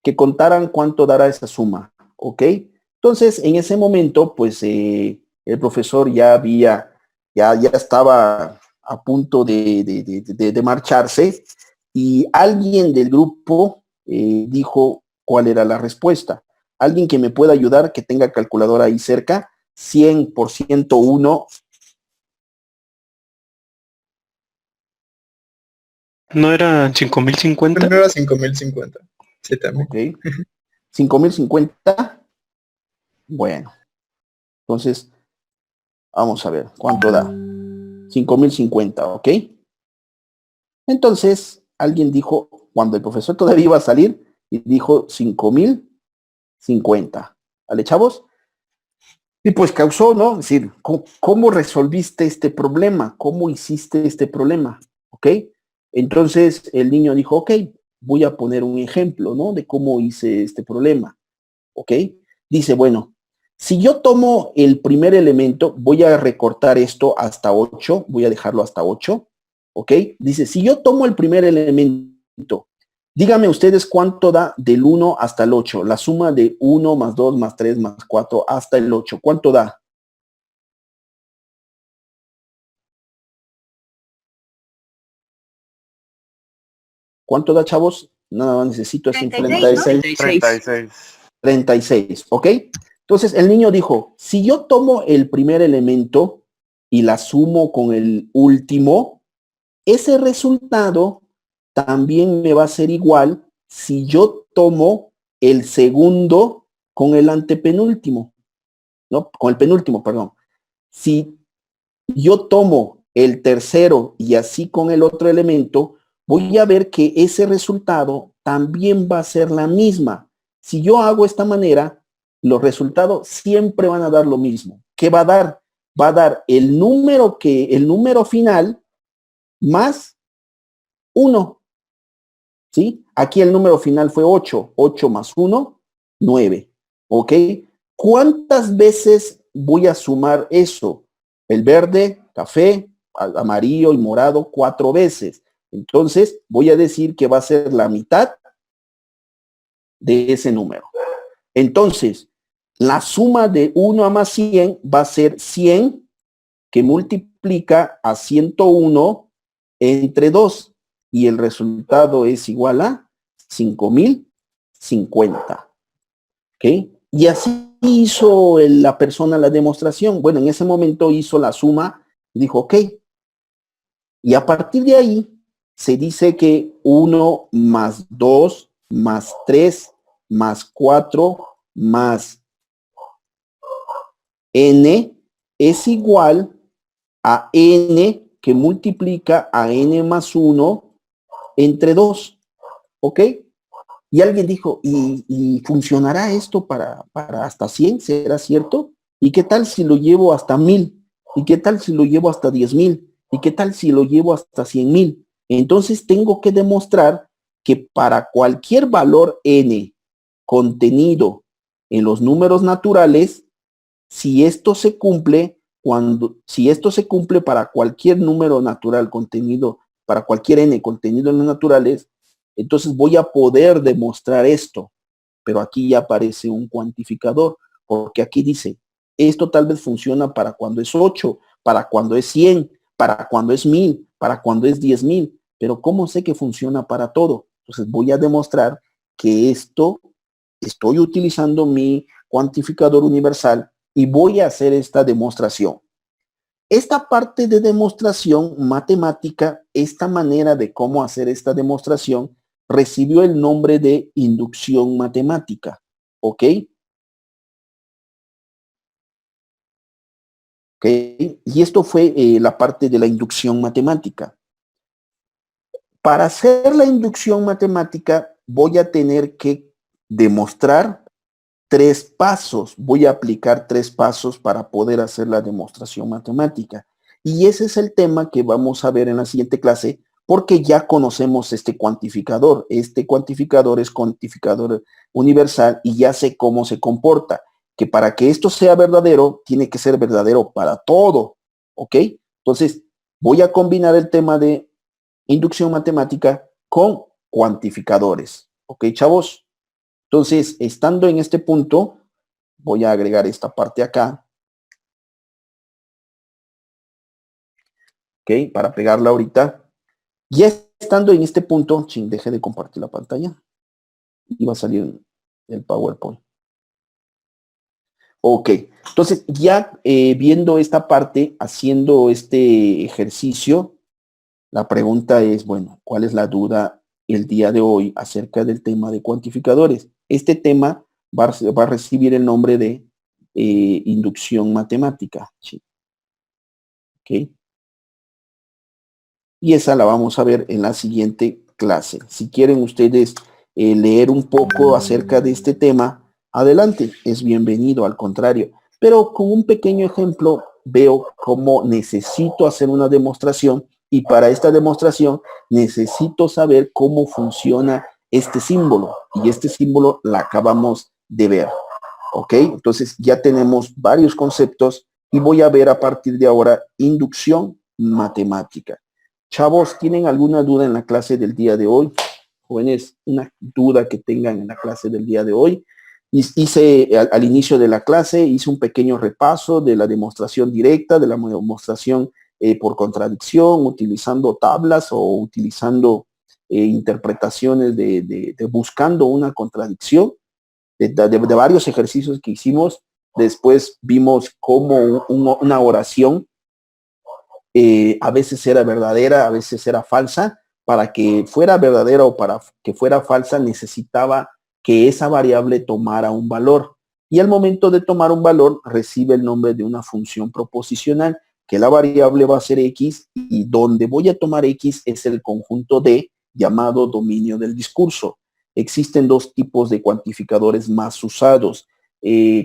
Que contaran cuánto dará esa suma, ¿ok? Entonces, en ese momento, pues, el profesor ya estaba a punto de marcharse y alguien del grupo dijo cuál era la respuesta. Alguien que me pueda ayudar, que tenga calculadora ahí cerca, 100 por 101. ¿No era 5050? No era 5050. Sí, también. Ok. 5050. Bueno, entonces, vamos a ver, ¿cuánto da? 5050, ¿ok? Entonces, alguien dijo, cuando el profesor todavía iba a salir, y dijo 5050. ¿Vale, chavos? Y pues causó, ¿no? Es decir, ¿cómo resolviste este problema? ¿Cómo hiciste este problema? ¿Ok? Entonces el niño dijo, ok, voy a poner un ejemplo, ¿no? De cómo hice este problema. ¿Ok? Dice, bueno, si yo tomo el primer elemento, voy a recortar esto hasta 8, voy a dejarlo hasta 8. ¿Ok? Dice, si yo tomo el primer elemento, díganme ustedes cuánto da del 1 hasta el 8, la suma de 1 más 2 más 3 más 4 hasta el 8. ¿Cuánto da? ¿Cuánto da, chavos? Nada más necesito así 36, 36. 36, ¿ok? Entonces el niño dijo, si yo tomo el primer elemento y la sumo con el último, ese resultado también me va a ser igual si yo tomo el segundo con el antepenúltimo, ¿no? Con el penúltimo, perdón. Si yo tomo el tercero y así con el otro elemento, voy a ver que ese resultado también va a ser la misma. Si yo hago esta manera, los resultados siempre van a dar lo mismo. ¿Qué va a dar? Va a dar el número final más 1. ¿Sí? Aquí el número final fue 8. 8 más 1, 9. ¿Ok? ¿Cuántas veces voy a sumar eso. El verde, café, amarillo y morado 4 veces. Entonces, voy a decir que va a ser la mitad de ese número. Entonces, la suma de 1 a más 100 va a ser 100 que multiplica a 101 entre 2. Y el resultado es igual a 5050. ¿Ok? Y así hizo la persona la demostración. Bueno, en ese momento hizo la suma y dijo, ok. Y a partir de ahí se dice que 1 más 2 más 3 más 4 más n es igual a n que multiplica a n más 1 entre 2. ¿Ok? Y alguien dijo, ¿y funcionará esto para hasta 100? ¿Será cierto? ¿Y qué tal si lo llevo hasta 1000? ¿Y qué tal si lo llevo hasta 10,000? ¿Y qué tal si lo llevo hasta 100,000? Entonces tengo que demostrar que para cualquier valor n contenido en los números naturales, si esto se cumple, para cualquier número natural contenido, para cualquier n contenido en los naturales, entonces voy a poder demostrar esto. Pero aquí ya aparece un cuantificador, porque aquí dice, esto tal vez funciona para cuando es 8, para cuando es 100, para cuando es 1000, para cuando es 10,000, pero ¿cómo sé que funciona para todo? Entonces voy a demostrar que esto, estoy utilizando mi cuantificador universal y voy a hacer esta demostración. Esta parte de demostración matemática, esta manera de cómo hacer esta demostración, recibió el nombre de inducción matemática. ¿Ok? ¿Ok? Y esto fue la parte de la inducción matemática. Para hacer la inducción matemática, voy a tener que demostrar 3 pasos. Voy a aplicar 3 pasos para poder hacer la demostración matemática. Y ese es el tema que vamos a ver en la siguiente clase, porque ya conocemos este cuantificador. Este cuantificador es cuantificador universal y ya sé cómo se comporta. Que para que esto sea verdadero, tiene que ser verdadero para todo. ¿Ok? Entonces, voy a combinar el tema de inducción matemática con cuantificadores. ¿Ok, chavos? Entonces, estando en este punto, voy a agregar esta parte acá. ¿Ok? Para pegarla ahorita. Ya estando en este punto, deje de compartir la pantalla. Y va a salir el PowerPoint. Ok, entonces ya viendo esta parte, haciendo este ejercicio, la pregunta es, bueno, ¿cuál es la duda el día de hoy acerca del tema de cuantificadores? Este tema va a recibir el nombre de inducción matemática. ¿Sí? Ok. Y esa la vamos a ver en la siguiente clase. Si quieren ustedes leer un poco acerca de este tema, adelante, es bienvenido, al contrario. Pero con un pequeño ejemplo veo cómo necesito hacer una demostración y para esta demostración necesito saber cómo funciona este símbolo. Y este símbolo la acabamos de ver. ¿Ok? Entonces ya tenemos varios conceptos y voy a ver a partir de ahora inducción matemática. Chavos, ¿tienen alguna duda en la clase del día de hoy? Jóvenes, una duda que tengan en la clase del día de hoy. Hice al inicio de la clase, hice un pequeño repaso de la demostración directa, de la demostración por contradicción, utilizando tablas o utilizando interpretaciones de buscando una contradicción, de varios ejercicios que hicimos. Después vimos cómo una oración a veces era verdadera, a veces era falsa. Para que fuera verdadera o para que fuera falsa necesitaba que esa variable tomara un valor. Y al momento de tomar un valor recibe el nombre de una función proposicional, que la variable va a ser x y donde voy a tomar x es el conjunto D llamado dominio del discurso. Existen 2 tipos de cuantificadores más usados,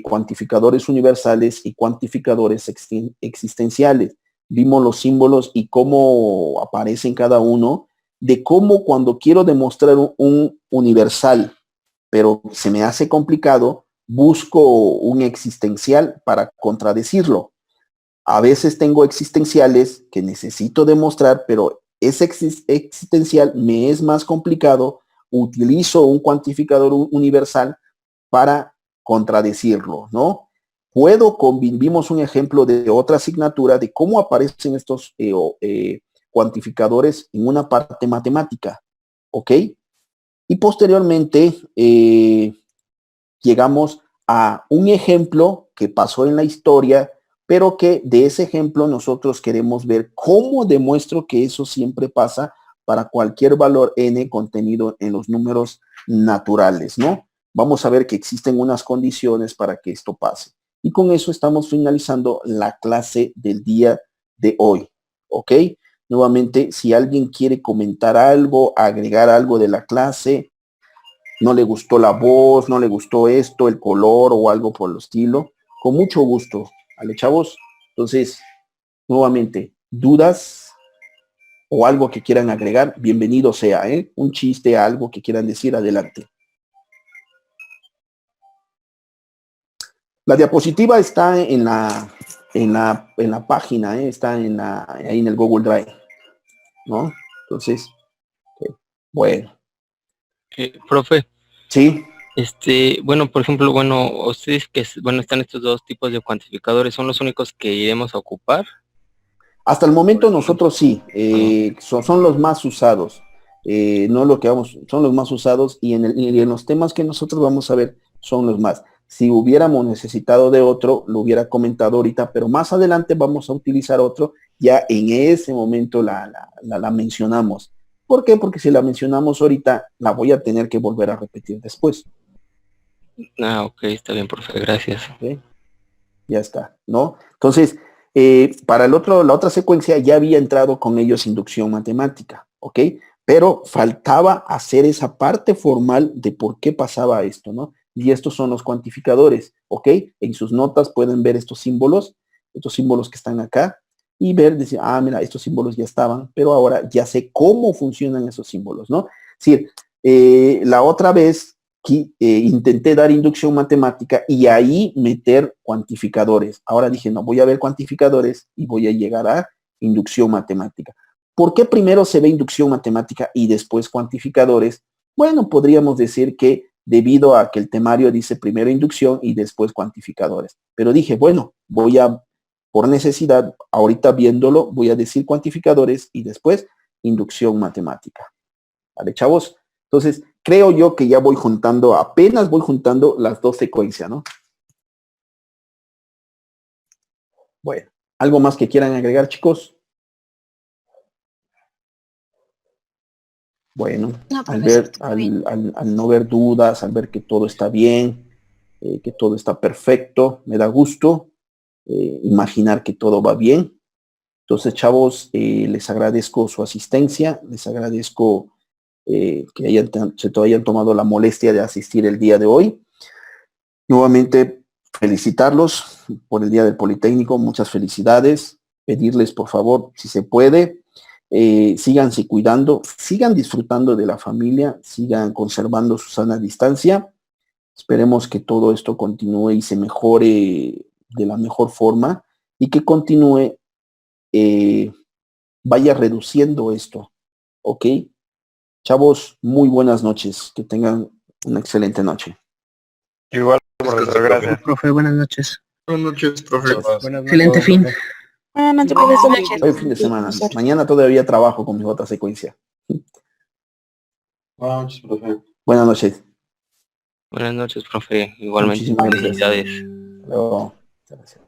cuantificadores universales y cuantificadores existenciales. Vimos los símbolos y cómo aparecen cada uno, de cómo cuando quiero demostrar un universal, pero se me hace complicado, busco un existencial para contradecirlo. A veces tengo existenciales que necesito demostrar, pero ese existencial me es más complicado. Utilizo un cuantificador universal para contradecirlo, ¿no? Vimos un ejemplo de otra asignatura de cómo aparecen estos cuantificadores en una parte matemática, ¿ok? Y posteriormente llegamos a un ejemplo que pasó en la historia, pero que de ese ejemplo nosotros queremos ver cómo demuestro que eso siempre pasa para cualquier valor n contenido en los números naturales, ¿no? Vamos a ver que existen unas condiciones para que esto pase. Y con eso estamos finalizando la clase del día de hoy, ¿ok? Nuevamente, si alguien quiere comentar algo, agregar algo de la clase, no le gustó la voz, no le gustó esto, el color o algo por el estilo, con mucho gusto. ¿Vale, chavos? Entonces, nuevamente, dudas o algo que quieran agregar, bienvenido sea, ¿eh? Un chiste, algo que quieran decir, adelante. La diapositiva está en la página, está ahí en el Google Drive, ¿no? Entonces, bueno. Profe. Sí. Bueno, por ejemplo, ustedes que, están estos dos tipos de cuantificadores, ¿son los únicos que iremos a ocupar? Hasta el momento nosotros sí, son los más usados. No lo que vamos, son los más usados y en los temas que nosotros vamos a ver son los más. Si hubiéramos necesitado de otro, lo hubiera comentado ahorita, pero más adelante vamos a utilizar otro, ya en ese momento la mencionamos. ¿Por qué? Porque si la mencionamos ahorita, la voy a tener que volver a repetir después. Ah, ok, está bien, profe, gracias. Okay. Ya está, ¿no? Entonces, para la otra secuencia ya había entrado con ellos inducción matemática, ¿ok? Pero faltaba hacer esa parte formal de por qué pasaba esto, ¿no? Y estos son los cuantificadores, ¿ok? En sus notas pueden ver estos símbolos que están acá, y ver, decir, mira, estos símbolos ya estaban, pero ahora ya sé cómo funcionan esos símbolos, ¿no? Es decir, la otra vez intenté dar inducción matemática y ahí meter cuantificadores. Ahora dije, no, voy a ver cuantificadores y voy a llegar a inducción matemática. ¿Por qué primero se ve inducción matemática y después cuantificadores? Bueno, podríamos decir que debido a que el temario dice primero inducción y después cuantificadores. Pero dije, bueno, por necesidad, ahorita viéndolo, voy a decir cuantificadores y después inducción matemática. ¿Vale, chavos? Entonces, creo yo que ya apenas voy juntando las dos secuencias, ¿no? Bueno, ¿algo más que quieran agregar, chicos? Bueno, No, al no ver dudas, al ver que todo está bien, que todo está perfecto, me da gusto imaginar que todo va bien. Entonces, chavos, les agradezco su asistencia, les agradezco que se hayan tomado la molestia de asistir el día de hoy. Nuevamente, felicitarlos por el Día del Politécnico, muchas felicidades. Pedirles, por favor, si se puede, síganse cuidando, sigan disfrutando de la familia, sigan conservando su sana distancia. Esperemos que todo esto continúe y se mejore de la mejor forma y que continúe, vaya reduciendo esto, ¿ok? Chavos, muy buenas noches. Que tengan una excelente noche. Igual, profesor, gracias. Profe, buenas noches. Buenas noches, profe. Excelente fin. Buenas noches, profesor. Hoy fin de semana. Mañana todavía trabajo con mi otra secuencia. Buenas noches, profe. Buenas noches. Buenas noches, profe. Igualmente, Muchísimas gracias. felicidades. Hasta luego. Muchas gracias.